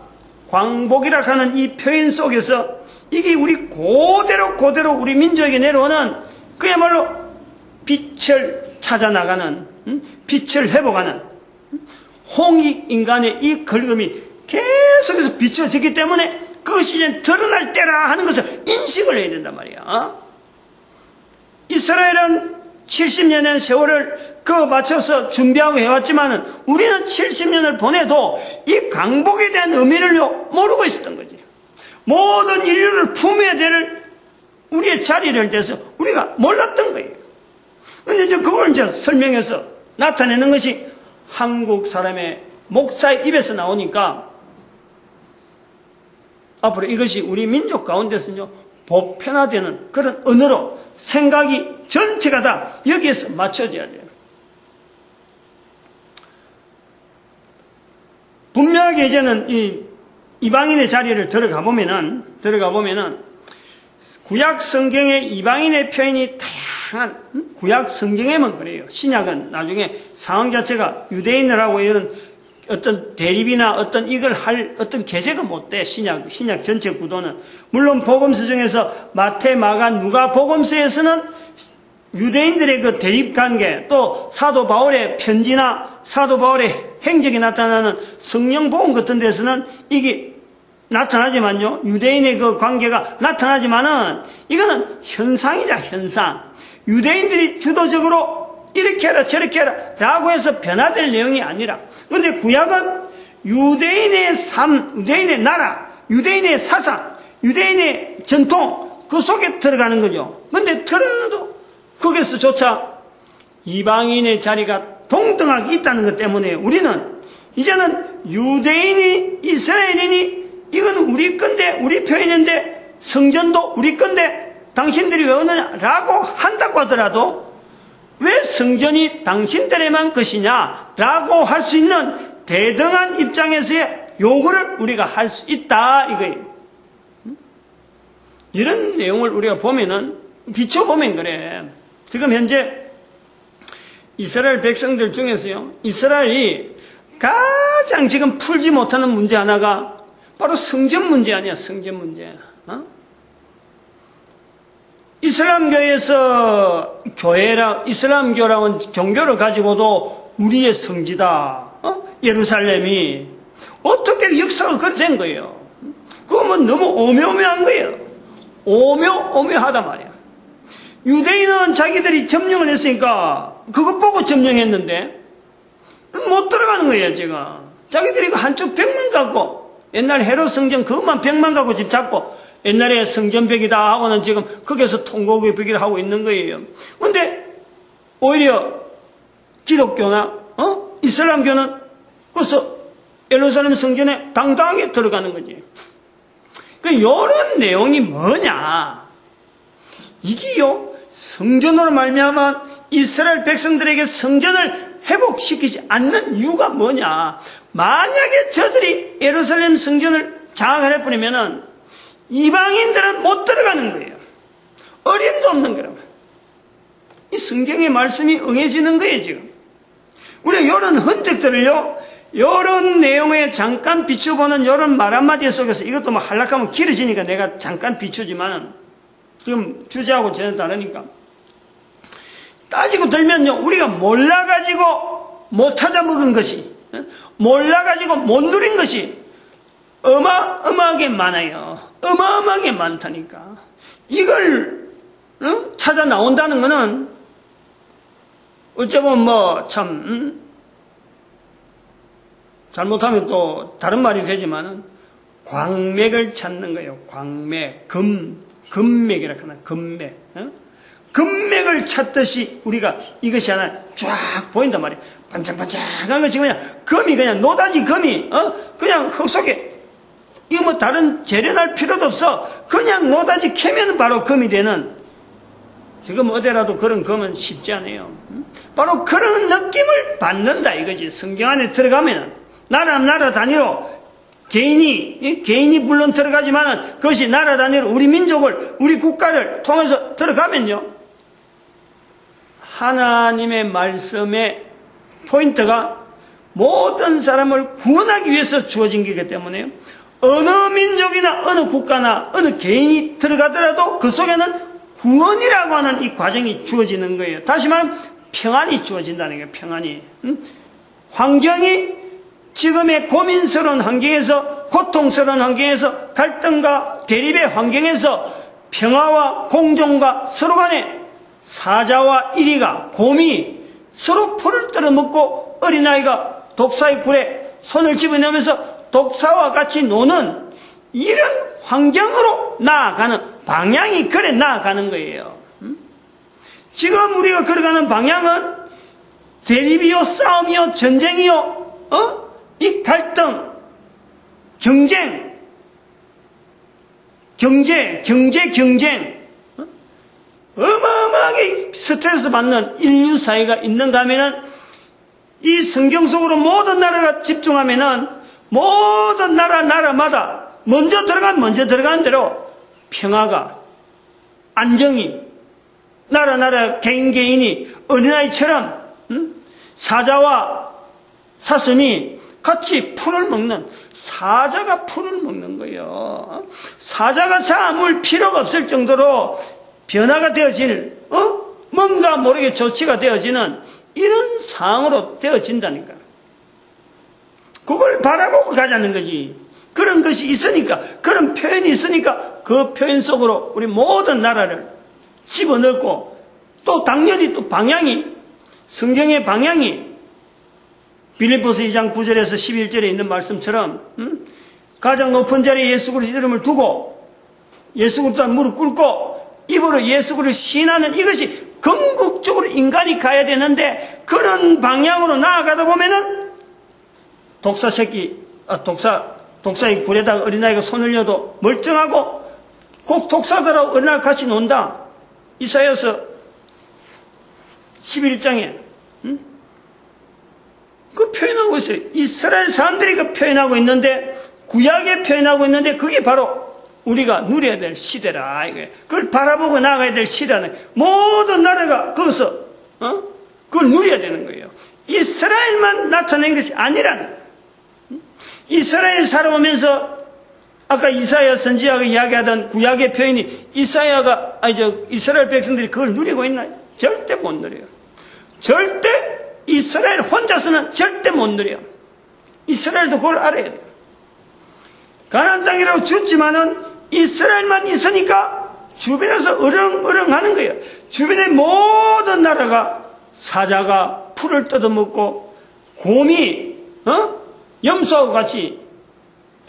광복이라 하는 이 표현 속에서 이게 우리 그대로 우리 민족에게 내려오는 그야말로 빛을 찾아나가는, 빛을 회복하는 홍익 인간의 이 걸음이 계속해서 비춰지기 때문에 그것이 이제 드러날 때라 하는 것을 인식을 해야 된단 말이야. 이스라엘은 70년의 세월을 그거 맞춰서 준비하고 해왔지만은 우리는 70년을 보내도 이 강복에 대한 의미를요, 모르고 있었던 거지. 모든 인류를 품어야 될 우리의 자리를 대해서 우리가 몰랐던 거예요. 근데 이제 그걸 이제 설명해서 나타내는 것이 한국 사람의 목사의 입에서 나오니까 앞으로 이것이 우리 민족 가운데서는요, 보편화되는 그런 언어로 생각이 전체가 다 여기에서 맞춰져야 돼요. 분명하게 이제는 이 이방인의 자리를 들어가 보면은 구약 성경의 이방인의 표현이 다양한, 구약 성경에만 그래요. 신약은 나중에 상황 자체가 유대인이라고 이런 어떤 대립이나 어떤 이걸 할 어떤 계제가 못 돼. 신약 전체 구도는. 물론 복음서 중에서 마태, 마가, 누가 복음서에서는 유대인들의 그 대립 관계, 또 사도 바울의 편지나 사도 바울의 행적이 나타나는 성령 복음 같은 데서는 이게 나타나지만요, 유대인의 그 관계가 나타나지만은 이거는 현상이자 현상. 유대인들이 주도적으로 이렇게 해라 저렇게 해라 라고 해서 변화될 내용이 아니라, 그런데 구약은 유대인의 삶, 유대인의 나라, 유대인의 사상, 유대인의 전통, 그 속에 들어가는 거죠. 그런데 들어도 거기서조차 이방인의 자리가 동등하게 있다는 것 때문에 우리는 이제는 유대인이 이스라엘인이 이건 우리 건데, 우리 표현인데, 성전도 우리 건데 당신들이 왜 오느냐라고 한다고 하더라도 왜 성전이 당신들의만 것이냐라고 할 수 있는 대등한 입장에서의 요구를 우리가 할 수 있다 이거예요. 이런 내용을 우리가 보면은, 비춰보면 그래. 지금 현재 이스라엘 백성들 중에서요, 이스라엘이 가장 지금 풀지 못하는 문제 하나가 바로 성전 문제 아니야, 성전 문제. 이슬람교에서 이슬람교라는 종교를 가지고도 우리의 성지다. 예루살렘이. 어떻게 역사가 그렇게 된 거예요? 그거면 너무 오묘한 거예요. 오묘하단 말이야. 유대인은 자기들이 점령을 했으니까 그것 보고 점령했는데 못 들어가는 거예요, 제가. 자기들이 한쪽 벽만 갖고, 옛날 헤롯 성전 그것만 벽만 갖고 집 잡고, 옛날에 성전벽이다 하고는 지금 거기서 통곡의 벽이라 하고 있는 거예요. 근데 오히려 기독교나 이슬람교는 그래서 예루살렘 성전에 당당하게 들어가는 거지. 이런 내용이 뭐냐? 이게요, 성전으로 말미암아 이스라엘 백성들에게 성전을 회복시키지 않는 이유가 뭐냐? 만약에 저들이 예루살렘 성전을 장악을 해버리면은 이방인들은 못 들어가는 거예요. 어림도 없는 거라고. 이 성경의 말씀이 응해지는 거예요, 지금. 우리가 이런 흔적들을요, 이런 내용에 잠깐 비춰보는 이런 말 한마디 속에서, 이것도 뭐 하려면 길어지니까 내가 잠깐 비추지만은, 지금 주제하고 전혀 다르니까. 따지고 들면요, 우리가 몰라가지고 못 찾아먹은 것이, 몰라가지고 못 누린 것이 어마어마하게 많아요. 어마어마하게 많다니까. 이걸 찾아 나온다는 거는 어쩌면 뭐 참 잘못하면 또 다른 말이 되지만은 광맥을 찾는 거예요. 광맥, 금맥이라 하나, 금맥. 금맥을 찾듯이 우리가 이것이 하나 쫙 보인단 말이에요. 반짝반짝한 것이 그냥 금이, 그냥 노다지 금이 그냥 흙 속에, 이거 뭐 다른 재련할 필요도 없어. 그냥 노다지 캐면 바로 금이 되는, 지금 어디라도 그런 금은 쉽지 않아요. 바로 그런 느낌을 받는다 이거지. 성경 안에 들어가면은 나라 단위로 개인이 물론 들어가지만은 그것이 나라 단위로 우리 민족을, 우리 국가를 통해서 들어가면요, 하나님의 말씀의 포인트가 모든 사람을 구원하기 위해서 주어진 거기 때문에요, 어느 민족이나 어느 국가나 어느 개인이 들어가더라도 그 속에는 구원이라고 하는 이 과정이 주어지는 거예요. 다시 말하면 평안이 주어진다는 거예요. 평안이. 환경이 지금의 고민스러운 환경에서, 고통스러운 환경에서, 갈등과 대립의 환경에서 평화와 공존과 서로 간의 사자와 이리가, 곰이 서로 풀을 뜯어먹고 어린아이가 독사의 굴에 손을 집어넣으면서 독사와 같이 노는 이런 환경으로 나아가는 방향이 그래 나아가는 거예요. 지금 우리가 걸어가는 방향은 대립이요, 싸움이요, 전쟁이요, 이 갈등, 경쟁, 어마어마하게 스트레스 받는 인류 사회가 있는가 하면은 이 성경 속으로 모든 나라가 집중하면은 모든 나라마다 먼저 들어간 대로 평화가, 안정이, 나라 개인이 어린아이처럼 사자와 사슴이 같이 풀을 먹는, 사자가 풀을 먹는 거예요. 사자가 잡을 필요가 없을 정도로 변화가 되어질, 뭔가 모르게 조치가 되어지는 이런 상황으로 되어진다니까. 그걸 바라보고 가자는 거지. 그런 것이 있으니까, 그런 표현이 있으니까 그 표현 속으로 우리 모든 나라를 집어넣고, 또 당연히 또 방향이, 성경의 방향이 빌립보서 2장 9절에서 11절에 있는 말씀처럼 가장 높은 자리에 예수 그리스도 이름을 두고 예수 그리스도 무릎 꿇고 입으로 예수 그리스도를 시인하는 이것이 궁극적으로 인간이 가야 되는데, 그런 방향으로 나아가다 보면은 독사의 굴에다가 어린아이가 손을 넣어도 멀쩡하고 꼭 독사들하고 어린아이가 같이 논다. 이사야서 11장에 그 표현하고 있어요. 이스라엘 사람들이 그 표현하고 있는데, 구약에 표현하고 있는데, 그게 바로 우리가 누려야 될 시대라. 그걸 바라보고 나가야 될 시대는 모든 나라가 거기서 그걸 누려야 되는 거예요. 이스라엘만 나타낸 것이 아니라는. 이스라엘 살아오면서 아까 이사야 선지자가 이야기하던 구약의 표현이 이스라엘 백성들이 그걸 누리고 있나요? 절대 못 누려요. 절대 이스라엘 혼자서는 절대 못 누려요. 이스라엘도 그걸 알아야 돼요. 가나안 땅이라고 줬지만은 이스라엘만 있으니까 주변에서 어렁어렁 하는 거예요. 주변의 모든 나라가 사자가 풀을 뜯어먹고 곰이 염소하고 같이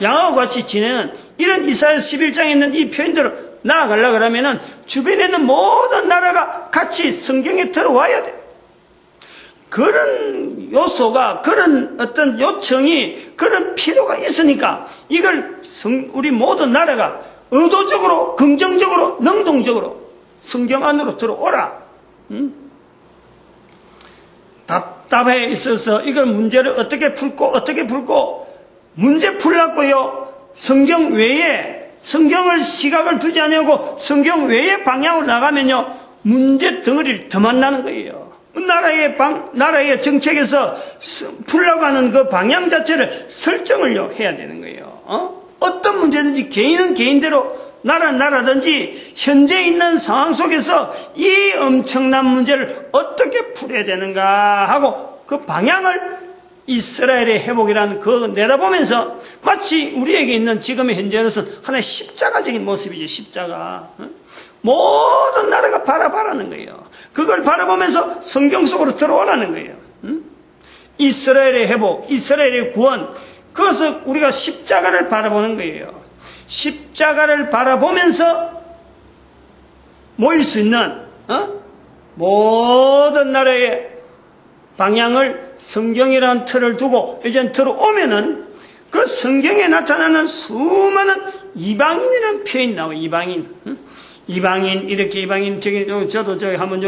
양하고 같이 지내는 이런 이사야 11장에 있는 이 표현대로 나아가려고 하면은 주변에 있는 모든 나라가 같이 성경에 들어와야 돼요. 그런 요소가, 그런 어떤 요청이, 그런 필요가 있으니까 이걸 우리 모든 나라가 의도적으로, 긍정적으로, 능동적으로 성경 안으로 들어오라. 답답해 있어서 이걸 문제를 어떻게 풀고 문제 풀라고요. 성경 외에, 성경을 시각을 두지 않냐고 성경 외의 방향으로 나가면요, 문제 덩어리를 더 만나는 거예요. 나라의 정책에서 풀려고 하는 그 방향 자체를 설정을 해야 되는 거예요. 어떤 문제든지 개인은 개인대로, 나라는 나라든지 현재 있는 상황 속에서 이 엄청난 문제를 어떻게 풀어야 되는가 하고 그 방향을 이스라엘의 회복이라는 그 내다보면서 마치 우리에게 있는 지금의 현재로서는 하나의 십자가적인 모습이죠. 십자가. 모든 나라가 바라보라는 거예요. 그걸 바라보면서 성경 속으로 들어오라는 거예요. 이스라엘의 회복, 이스라엘의 구원, 그것을 우리가 십자가를 바라보는 거예요. 십자가를 바라보면서 모일 수 있는 모든 나라의 방향을 성경이라는 틀을 두고 이제 들어오면은 그 성경에 나타나는 수많은 이방인이라는 표현이 나와요. 이방인, 이렇게 이방인, 저도 한번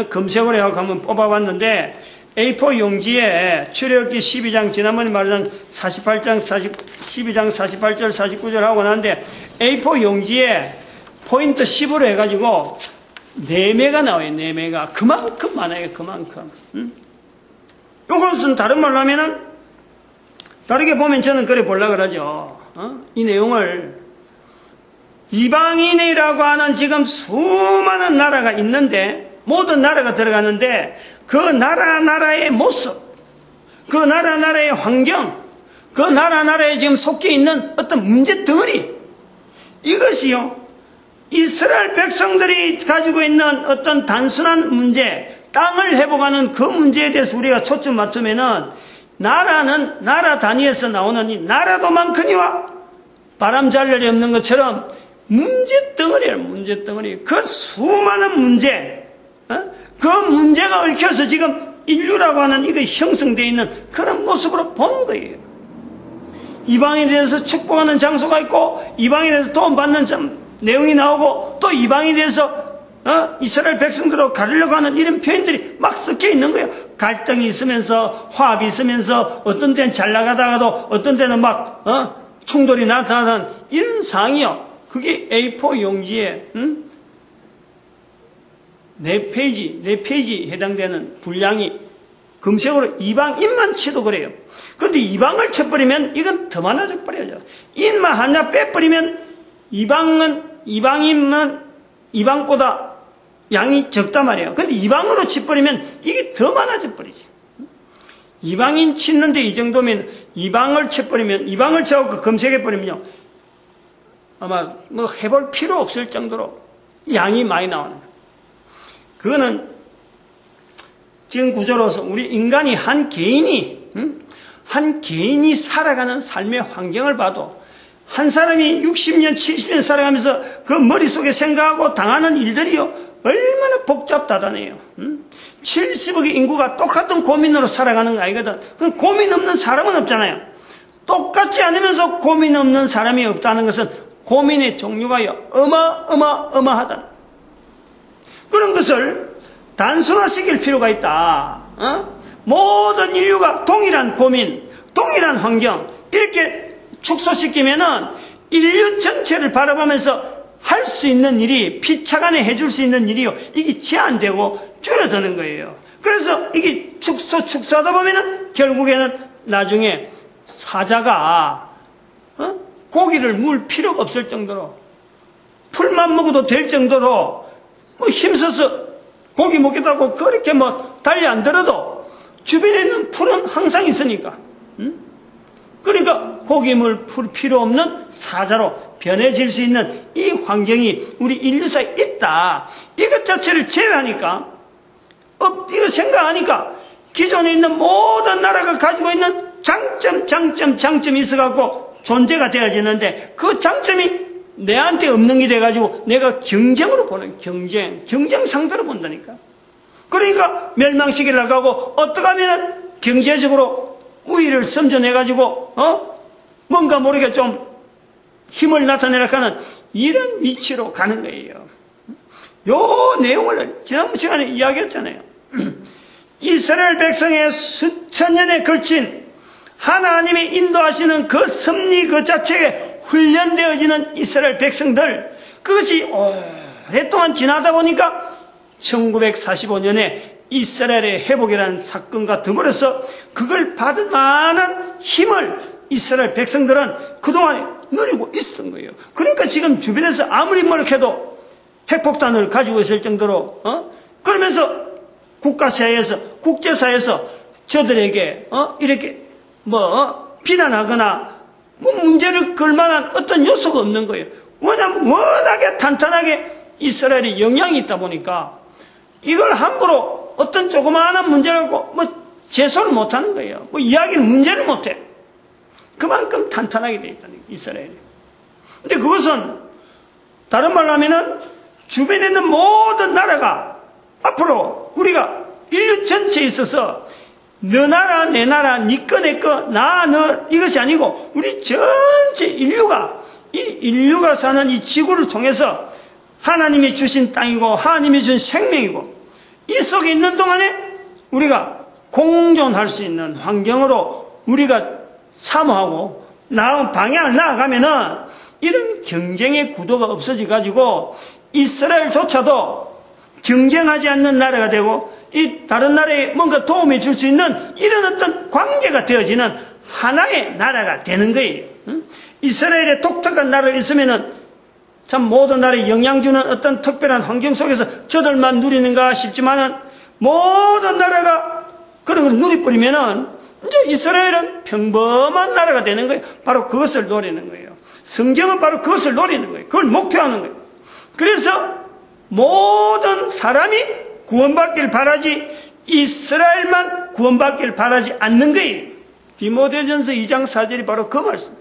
검색을 해서 한번 뽑아봤는데, A4 용지에 출애굽기 12장, 지난번에 말한 12장 48절, 49절 하고 나는데, A4 용지에 포인트 10으로 해가지고, 4매가 나와요, 4매가. 그만큼 많아요, 그만큼. 요것은 다른 말로 하면은, 다르게 보면 저는 그래 보려고 그러죠. 이 내용을, 이방인이라고 하는 지금 수많은 나라가 있는데, 모든 나라가 들어가는데, 그 나라의 모습, 그 나라의 환경, 그 나라에 지금 속해 있는 어떤 문제 덩어리, 이것이요, 이스라엘 백성들이 가지고 있는 어떤 단순한 문제, 땅을 회복하는 그 문제에 대해서 우리가 초점 맞추면은 나라는 나라 단위에서 나오는 이 나라도 많거니와 바람 잘 날이 없는 것처럼 문제 덩어리예요. 문제 덩어리. 그 수많은 문제, 그 문제가 얽혀서 지금 인류라고 하는 이거 형성되어 있는 그런 모습으로 보는 거예요. 이방인에 대해서 축복하는 장소가 있고, 이방인에 대해서 도움받는 내용이 나오고, 또 이방인에 대해서 이스라엘 백성들로 가르려고 하는 이런 표현들이 막 섞여 있는 거예요. 갈등이 있으면서, 화합이 있으면서, 어떤 때는 잘 나가다가도 어떤 때는 막 충돌이 나타나는 이런 상황이요. 그게 A4 용지에 4페이지 해당되는 분량이 금색으로 이방인만 치도 그래요. 그런데 이방을 쳐버리면 이건 더 많아져 버려요. 인만 하나 빼버리면 이방인만 이방보다 양이 적단 말이에요. 그런데 이방으로 쳐버리면 이게 더 많아져 버리죠. 이방인 치는데 이 정도면 이방을 쳐버리면, 이방을 쳐갖고 검색해버리면요, 아마 뭐 해볼 필요 없을 정도로 양이 많이 나오는 거예요. 그거는 지금 구조로서 우리 인간이 한 개인이 살아가는 삶의 환경을 봐도 한 사람이 60년, 70년 살아가면서 그 머릿속에 생각하고 당하는 일들이요, 얼마나 복잡다단해요. 70억의 인구가 똑같은 고민으로 살아가는 거 아니거든. 그 고민 없는 사람은 없잖아요. 똑같지 않으면서 고민 없는 사람이 없다는 것은 고민의 종류가 어마어마하다. 그런 것을 단순화시킬 필요가 있다. 모든 인류가 동일한 고민, 동일한 환경 이렇게 축소시키면은 인류 전체를 바라보면서 할 수 있는 일이, 피차간에 해줄 수 있는 일이요, 이게 제한되고 줄어드는 거예요. 그래서 이게 축소하다 보면은 결국에는 나중에 사자가 고기를 물 필요가 없을 정도로, 풀만 먹어도 될 정도로 뭐 힘써서 고기 먹겠다고 그렇게 뭐 달리 안 들어도 주변에 있는 풀은 항상 있으니까, 그러니까 고기물 풀 필요 없는 사자로 변해질 수 있는 이 환경이 우리 인류사에 있다. 이것 자체를 제외하니까, 이거 생각하니까 기존에 있는 모든 나라가 가지고 있는 장점이 있어갖고 존재가 되어지는데, 그 장점이 내한테 없는 게 돼가지고 내가 경쟁으로 보는, 경쟁 상대로 본다니까. 그러니까 멸망시키려고 하고, 어떻게 하면 경제적으로 우위를 선전해가지고 뭔가 모르게 좀 힘을 나타내려고 하는 이런 위치로 가는 거예요. 요 내용을 지난번 시간에 이야기했잖아요. 이스라엘 백성의 수천 년에 걸친 하나님이 인도하시는 그 섭리 그 자체에 훈련되어지는 이스라엘 백성들, 그것이 오랫동안 지나다 보니까 1945년에 이스라엘의 회복이라는 사건과 더불어서 그걸 받을 만한 힘을 이스라엘 백성들은 그동안에 누리고 있었던 거예요. 그러니까 지금 주변에서 아무리 뭐렇게도 핵폭탄을 가지고 있을 정도로 그러면서 국제사회에서 저들에게 이렇게 비난하거나 문제를 걸 만한 어떤 요소가 없는 거예요. 왜냐하면 워낙에 탄탄하게 이스라엘이 영향이 있다 보니까 이걸 함부로 어떤 조그마한 문제라고 제소를 못하는 거예요. 이야기는 문제를 못해. 그만큼 탄탄하게 되어 있다는 거예요, 이스라엘이. 근데 그것은 다른 말로 하면은 주변에 있는 모든 나라가 앞으로 우리가 인류 전체에 있어서 너 나라 내 나라 니 거 내 거 나 너 이것이 아니고 우리 전체 인류가 사는 이 지구를 통해서 하나님이 주신 땅이고 하나님이 주신 생명이고, 이 속에 있는 동안에 우리가 공존할 수 있는 환경으로 우리가 사모하고 방향을 나아가면은 이런 경쟁의 구도가 없어져 가지고 이스라엘조차도 경쟁하지 않는 나라가 되고 이 다른 나라에 뭔가 도움을 줄 수 있는 이런 어떤 관계가 되어지는 하나의 나라가 되는 거예요. 이스라엘의 독특한 나라가 있으면은 참 모든 나라에 영향 주는 어떤 특별한 환경 속에서 저들만 누리는가 싶지만은 모든 나라가 그런 걸 누리버리면은 이제 이스라엘은 평범한 나라가 되는 거예요. 바로 그것을 노리는 거예요. 성경은 바로 그것을 노리는 거예요. 그걸 목표하는 거예요. 그래서 모든 사람이 구원받길 바라지 이스라엘만 구원받길 바라지 않는 거예요. 디모데전서 2장 4절이 바로 그 말씀.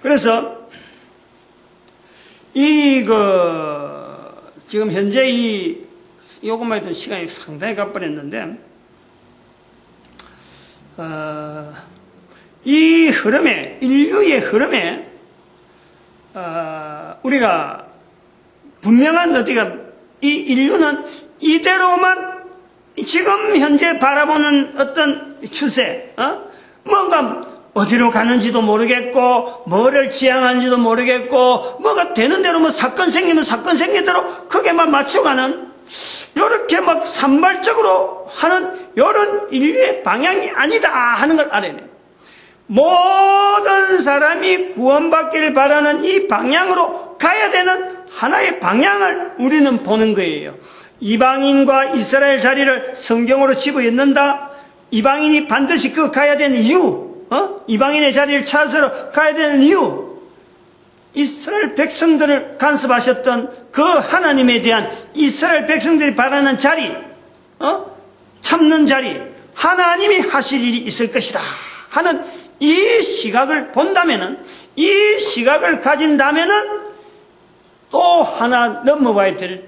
그래서 지금 현재 요것만 해도 시간이 상당히 가버렸는데, 이 흐름에, 인류의 흐름에, 우리가 분명한 이 인류는 이대로만 지금 현재 바라보는 어떤 추세, 뭔가 어디로 가는지도 모르겠고, 뭐를 지향하는지도 모르겠고, 뭐가 되는 대로 사건 생기면 사건 생긴 대로 크게만 맞춰가는, 요렇게 산발적으로 하는 요런 인류의 방향이 아니다 하는 걸 알아야 돼요. 모든 사람이 구원받기를 바라는 이 방향으로 가야 되는 하나의 방향을 우리는 보는 거예요. 이방인과 이스라엘 자리를 성경으로 집어넣는다. 이방인이 반드시 가야 되는 이유, 이방인의 자리를 찾아서 가야 되는 이유, 이스라엘 백성들을 간섭하셨던 그 하나님에 대한 이스라엘 백성들이 바라는 자리, 참는 자리, 하나님이 하실 일이 있을 것이다 하는 이 시각을 본다면은, 이 시각을 가진다면은 또 하나 넘어봐야 될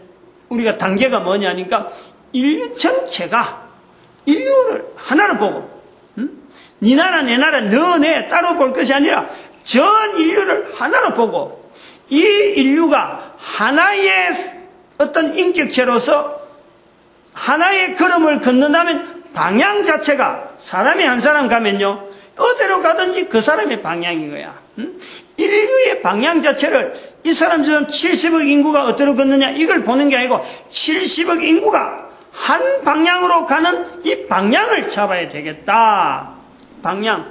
우리가 단계가 뭐냐니까, 인류 전체가 인류를 하나로 보고, 네 나라 내 나라 너네 따로 볼 것이 아니라 전 인류를 하나로 보고, 이 인류가 하나의 어떤 인격체로서 하나의 걸음을 걷는다면 방향 자체가, 사람이 한 사람 가면요 어디로 가든지 그 사람의 방향인 거야. 인류의 방향 자체를 이 사람처럼 70억 인구가 어디로 걷느냐 이걸 보는 게 아니고, 70억 인구가 한 방향으로 가는 이 방향을 잡아야 되겠다. 방향.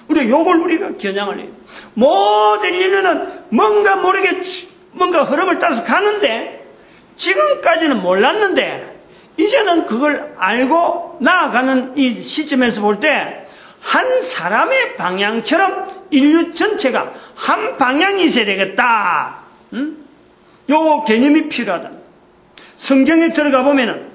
우리가 요걸 우리가 겨냥을 해요. 모든 인류는 뭔가 모르게 뭔가 흐름을 따라서 가는데, 지금까지는 몰랐는데 이제는 그걸 알고 나아가는 이 시점에서 볼 때, 한 사람의 방향처럼 인류 전체가 한 방향이 있어야 되겠다. 요 개념이 필요하다. 성경에 들어가 보면은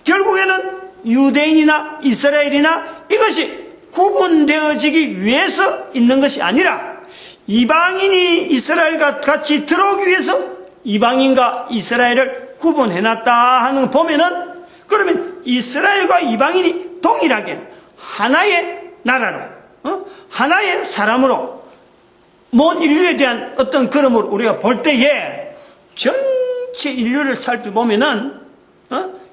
결국에는 유대인이나 이스라엘이나 이것이 구분되어지기 위해서 있는 것이 아니라, 이방인이 이스라엘과 같이 들어오기 위해서 이방인과 이스라엘을 구분해놨다 하는 거 보면은, 그러면 이스라엘과 이방인이 동일하게 하나의 나라로, 하나의 사람으로 먼 인류에 대한 어떤 걸음을 우리가 볼 때에 전체 인류를 살펴보면은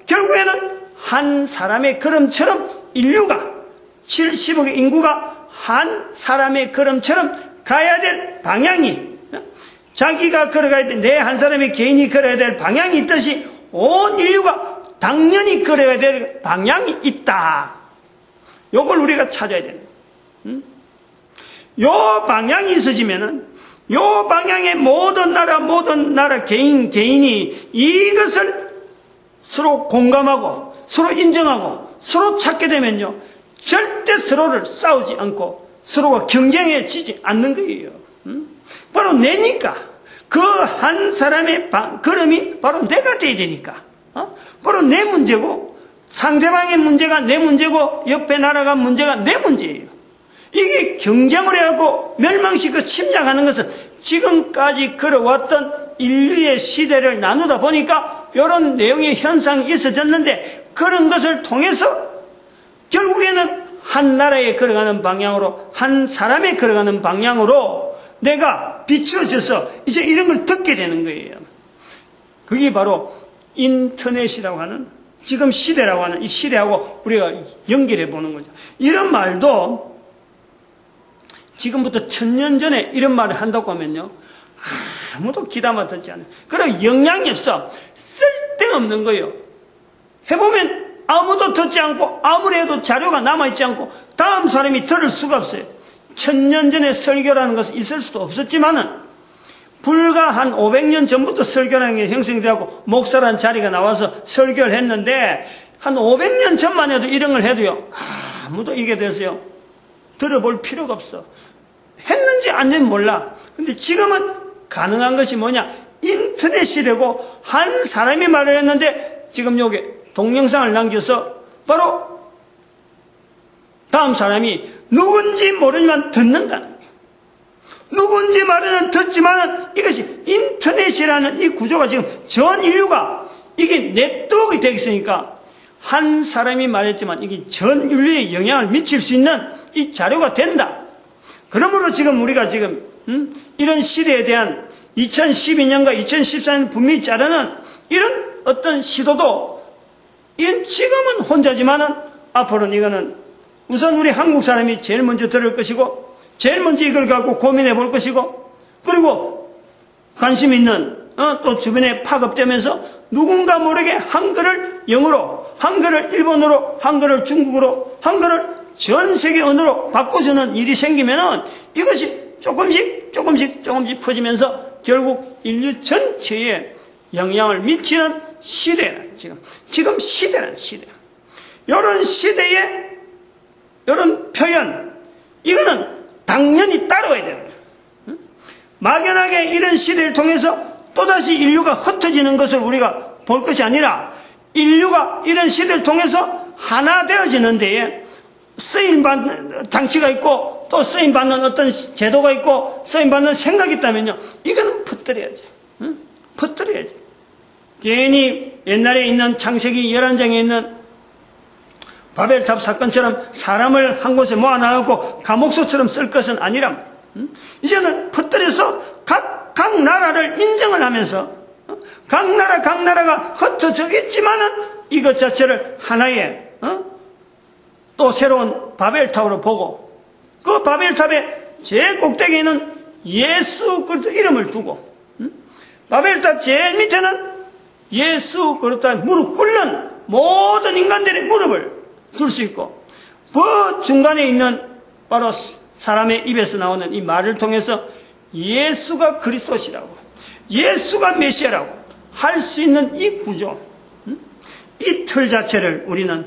결국에는 한 사람의 걸음처럼 인류가 70억의 인구가 한 사람의 걸음처럼 가야 될 방향이, 자기가 걸어가야 될, 내 한 사람의 개인이 걸어야 될 방향이 있듯이 온 인류가 당연히 걸어야 될 방향이 있다. 요걸 우리가 찾아야 됩니다. 요 방향이 있어지면은, 요 방향의 모든 나라 개인이 이것을 서로 공감하고 서로 인정하고 서로 찾게 되면요, 절대 서로를 싸우지 않고 서로가 경쟁해지지 않는 거예요. 바로 내니까, 그 한 사람의 걸음이 바로 내가 돼야 되니까, 바로 내 문제고, 상대방의 문제가 내 문제고, 옆에 나라가 문제가 내 문제예요. 이게 경쟁을 해갖고 멸망시키고 침략하는 것은 지금까지 걸어왔던 인류의 시대를 나누다 보니까 이런 내용의 현상이 있어졌는데, 그런 것을 통해서 결국에는 한 나라에 걸어가는 방향으로, 한 사람에 걸어가는 방향으로 내가 비추어져서 이제 이런 걸 듣게 되는 거예요. 그게 바로 인터넷이라고 하는, 지금 시대라고 하는 이 시대하고 우리가 연결해 보는 거죠. 이런 말도 지금부터 1000년 전에 이런 말을 한다고 하면요, 아무도 귀담아 듣지 않아요. 그럼 영향이 없어. 쓸데없는 거예요. 해보면 아무도 듣지 않고, 아무리 해도 자료가 남아있지 않고 다음 사람이 들을 수가 없어요. 1000년 전에 설교라는 것은 있을 수도 없었지만은, 불과 한 500년 전부터 설교라는 게 형성이 되고 목사라는 자리가 나와서 설교를 했는데, 한 500년 전만 해도 이런 걸 해도요, 아무도 이게 돼서요 들어볼 필요가 없어. 했는지 안 했는지 몰라. 근데 지금은 가능한 것이 뭐냐? 인터넷 시대고 한 사람이 말을 했는데 지금 여기 동영상을 남겨서 바로 다음 사람이 누군지 모르지만 듣는다는 거예요. 누군지 말은 듣지만은 이것이 인터넷이라는 이 구조가 지금 전 인류가 이게 네트워크가 되어 있으니까 한 사람이 말했지만 이게 전 인류에 영향을 미칠 수 있는 이 자료가 된다. 그러므로 지금 우리가 지금 이런 시대에 대한 2012년과 2014년 분명히 자르는 이런 어떤 시도도 이건 지금은 혼자지만은 앞으로는 이거는 우선 우리 한국 사람이 제일 먼저 들을 것이고 제일 먼저 이걸 갖고 고민해 볼 것이고 그리고 관심 있는 또 주변에 파급되면서 누군가 모르게 한글을 영어로, 한글을 일본어로, 한글을 중국어로, 한글을 전 세계 언어로 바꿔주는 일이 생기면은 이것이 조금씩 퍼지면서 결국 인류 전체에 영향을 미치는 시대라. 지금 시대란 시대. 이런 시대에 이런 표현 이거는 당연히 따라와야 돼요. 막연하게 이런 시대를 통해서 또다시 인류가 흩어지는 것을 우리가 볼 것이 아니라 인류가 이런 시대를 통해서 하나 되어지는 데에 쓰임받는 장치가 있고 또 쓰임받는 어떤 제도가 있고 쓰임받는 생각이 있다면요. 이거는 퍼뜨려야지. 퍼뜨려야지. 괜히 옛날에 있는 창세기 11장에 있는 바벨탑 사건처럼 사람을 한 곳에 모아놔갖고 감옥소처럼 쓸 것은 아니라 이제는 퍼뜨려서 각 나라를 인정을 하면서 각 나라가 흩어져 있지만은 이것 자체를 하나의 또 새로운 바벨탑으로 보고 그 바벨탑의 제일 꼭대기에는 예수 그리스도 이름을 두고 바벨탑 제일 밑에는 예수 그리스도의 무릎 꿇는 모든 인간들의 무릎을 둘 수 있고 그 중간에 있는 바로 사람의 입에서 나오는 이 말을 통해서 예수가 그리스도시라고 예수가 메시아라고 할 수 있는 이 구조 이 틀 자체를 우리는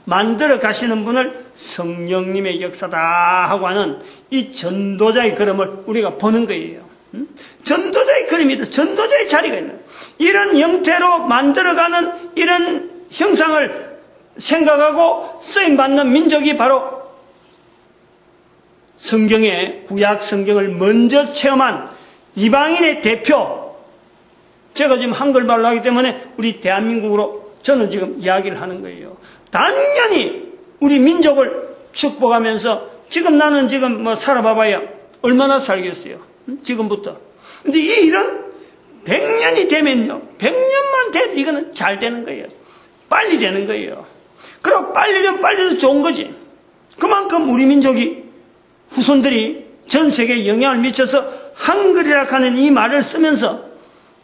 만들어 가시는 분을 성령님의 역사다 하고 하는 이 전도자의 그림을 우리가 보는 거예요. 전도자의 그림이다. 전도자의 자리가 있는 이런 형태로 만들어가는 이런 형상을 생각하고 쓰임받는 민족이 바로 성경의 구약 성경을 먼저 체험한 이방인의 대표 제가 지금 한글말로 하기 때문에 우리 대한민국으로 저는 지금 이야기를 하는 거예요. 당연히 우리 민족을 축복하면서 지금 나는 지금 뭐 살아봐봐야 얼마나 살겠어요. 지금부터. 근데 이 일은 100년이 되면요. 100년만 돼도 이거는 잘 되는 거예요. 빨리 되는 거예요. 그리고 빨리면 빨리도 좋은 거지. 그만큼 우리 민족이 후손들이 전 세계에 영향을 미쳐서 한글이라 하는 이 말을 쓰면서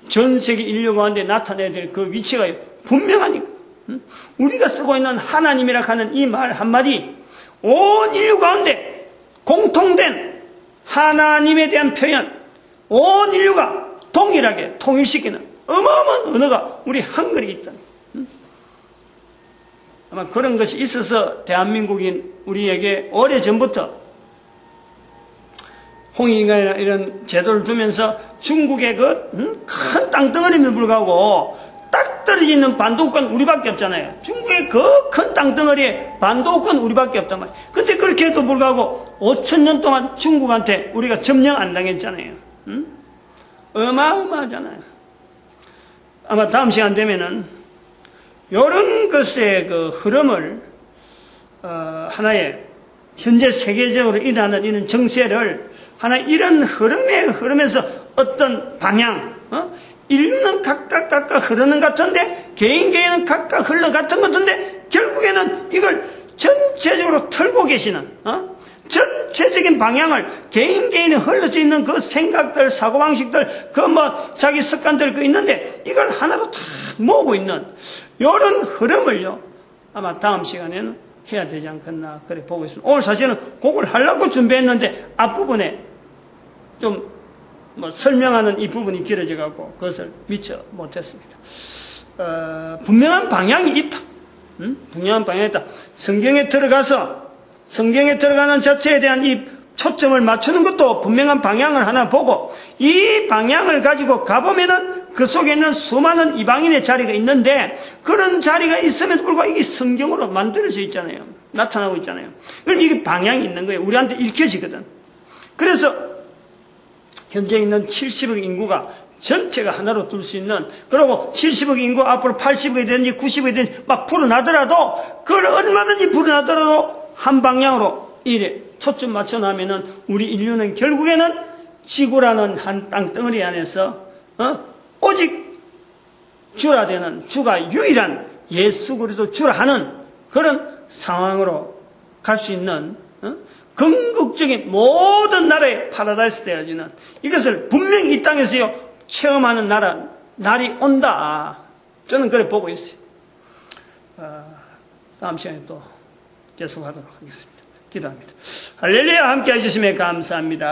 전 세계 인류 가운데 나타내야 될 그 위치가 분명하니까. 우리가 쓰고 있는 하나님이라 하는 이 말 한마디 온 인류 가운데 공통된 하나님에 대한 표현 온 인류가 동일하게 통일시키는 어마어마한 언어가 우리 한글이 있다. 아마 그런 것이 있어서 대한민국인 우리에게 오래전부터 홍익인간이나 이런 제도를 두면서 중국의 그 큰 땅덩어리에도 불구하고 딱 떨어져 있는 반도권 우리밖에 없잖아요. 중국의 그 큰 땅덩어리에 반도권 우리밖에 없단 말이에요. 근데 그렇게 해도 불구하고 5,000년 동안 중국한테 우리가 점령 안 당했잖아요. 어마어마하잖아요. 아마 다음 시간 되면은 이런 것의 그 흐름을 하나의 현재 세계적으로 일어나는 이런 정세를 하나 이런 흐름에서 어떤 방향 인류는 각각 흐르는 것 같은데 개인은 각각 흘러갔던 것 같은데 결국에는 이걸 전체적으로 털고 계시는 전체적인 방향을 개인이 흘러져 있는 그 생각들 사고방식들 그 뭐 자기 습관들 그 있는데 이걸 하나로 다 모으고 있는 이런 흐름을요 아마 다음 시간에는 해야 되지 않겠나 그래 보고 있습니다. 오늘 사실은 그걸 하려고 준비했는데 앞부분에 좀 뭐 설명하는 이 부분이 길어져 갖고 그것을 미처 못했습니다. 분명한 방향이 있다. 분명한 방향이 있다. 성경에 들어가는 자체에 대한 이 초점을 맞추는 것도 분명한 방향을 하나 보고 이 방향을 가지고 가보면은 그 속에 있는 수많은 이방인의 자리가 있는데 그런 자리가 있음에도 불구하고 이게 성경으로 만들어져 있잖아요. 나타나고 있잖아요. 그럼 이게 방향이 있는 거예요. 우리한테 읽혀지거든. 그래서 현재 있는 70억 인구가 전체가 하나로 둘 수 있는, 그리고 70억 인구 앞으로 80억이 되든지 90억이 되든지 막 불어나더라도 그걸 얼마든지 불어나더라도 한 방향으로 이래 초점 맞춰놓으면은 우리 인류는 결국에는 지구라는 한 땅덩어리 안에서 오직 주라 되는, 주가 유일한 예수 그리스도 주라 하는 그런 상황으로 갈 수 있는 궁극적인 모든 나라의 파라다이스 되어지는, 이것을 분명히 이 땅에서요 체험하는 날이 온다. 저는 그래 보고 있어요. 다음 시간에 또 계속하도록 하겠습니다. 기도합니다. 할렐루야. 함께 해주시면 감사합니다.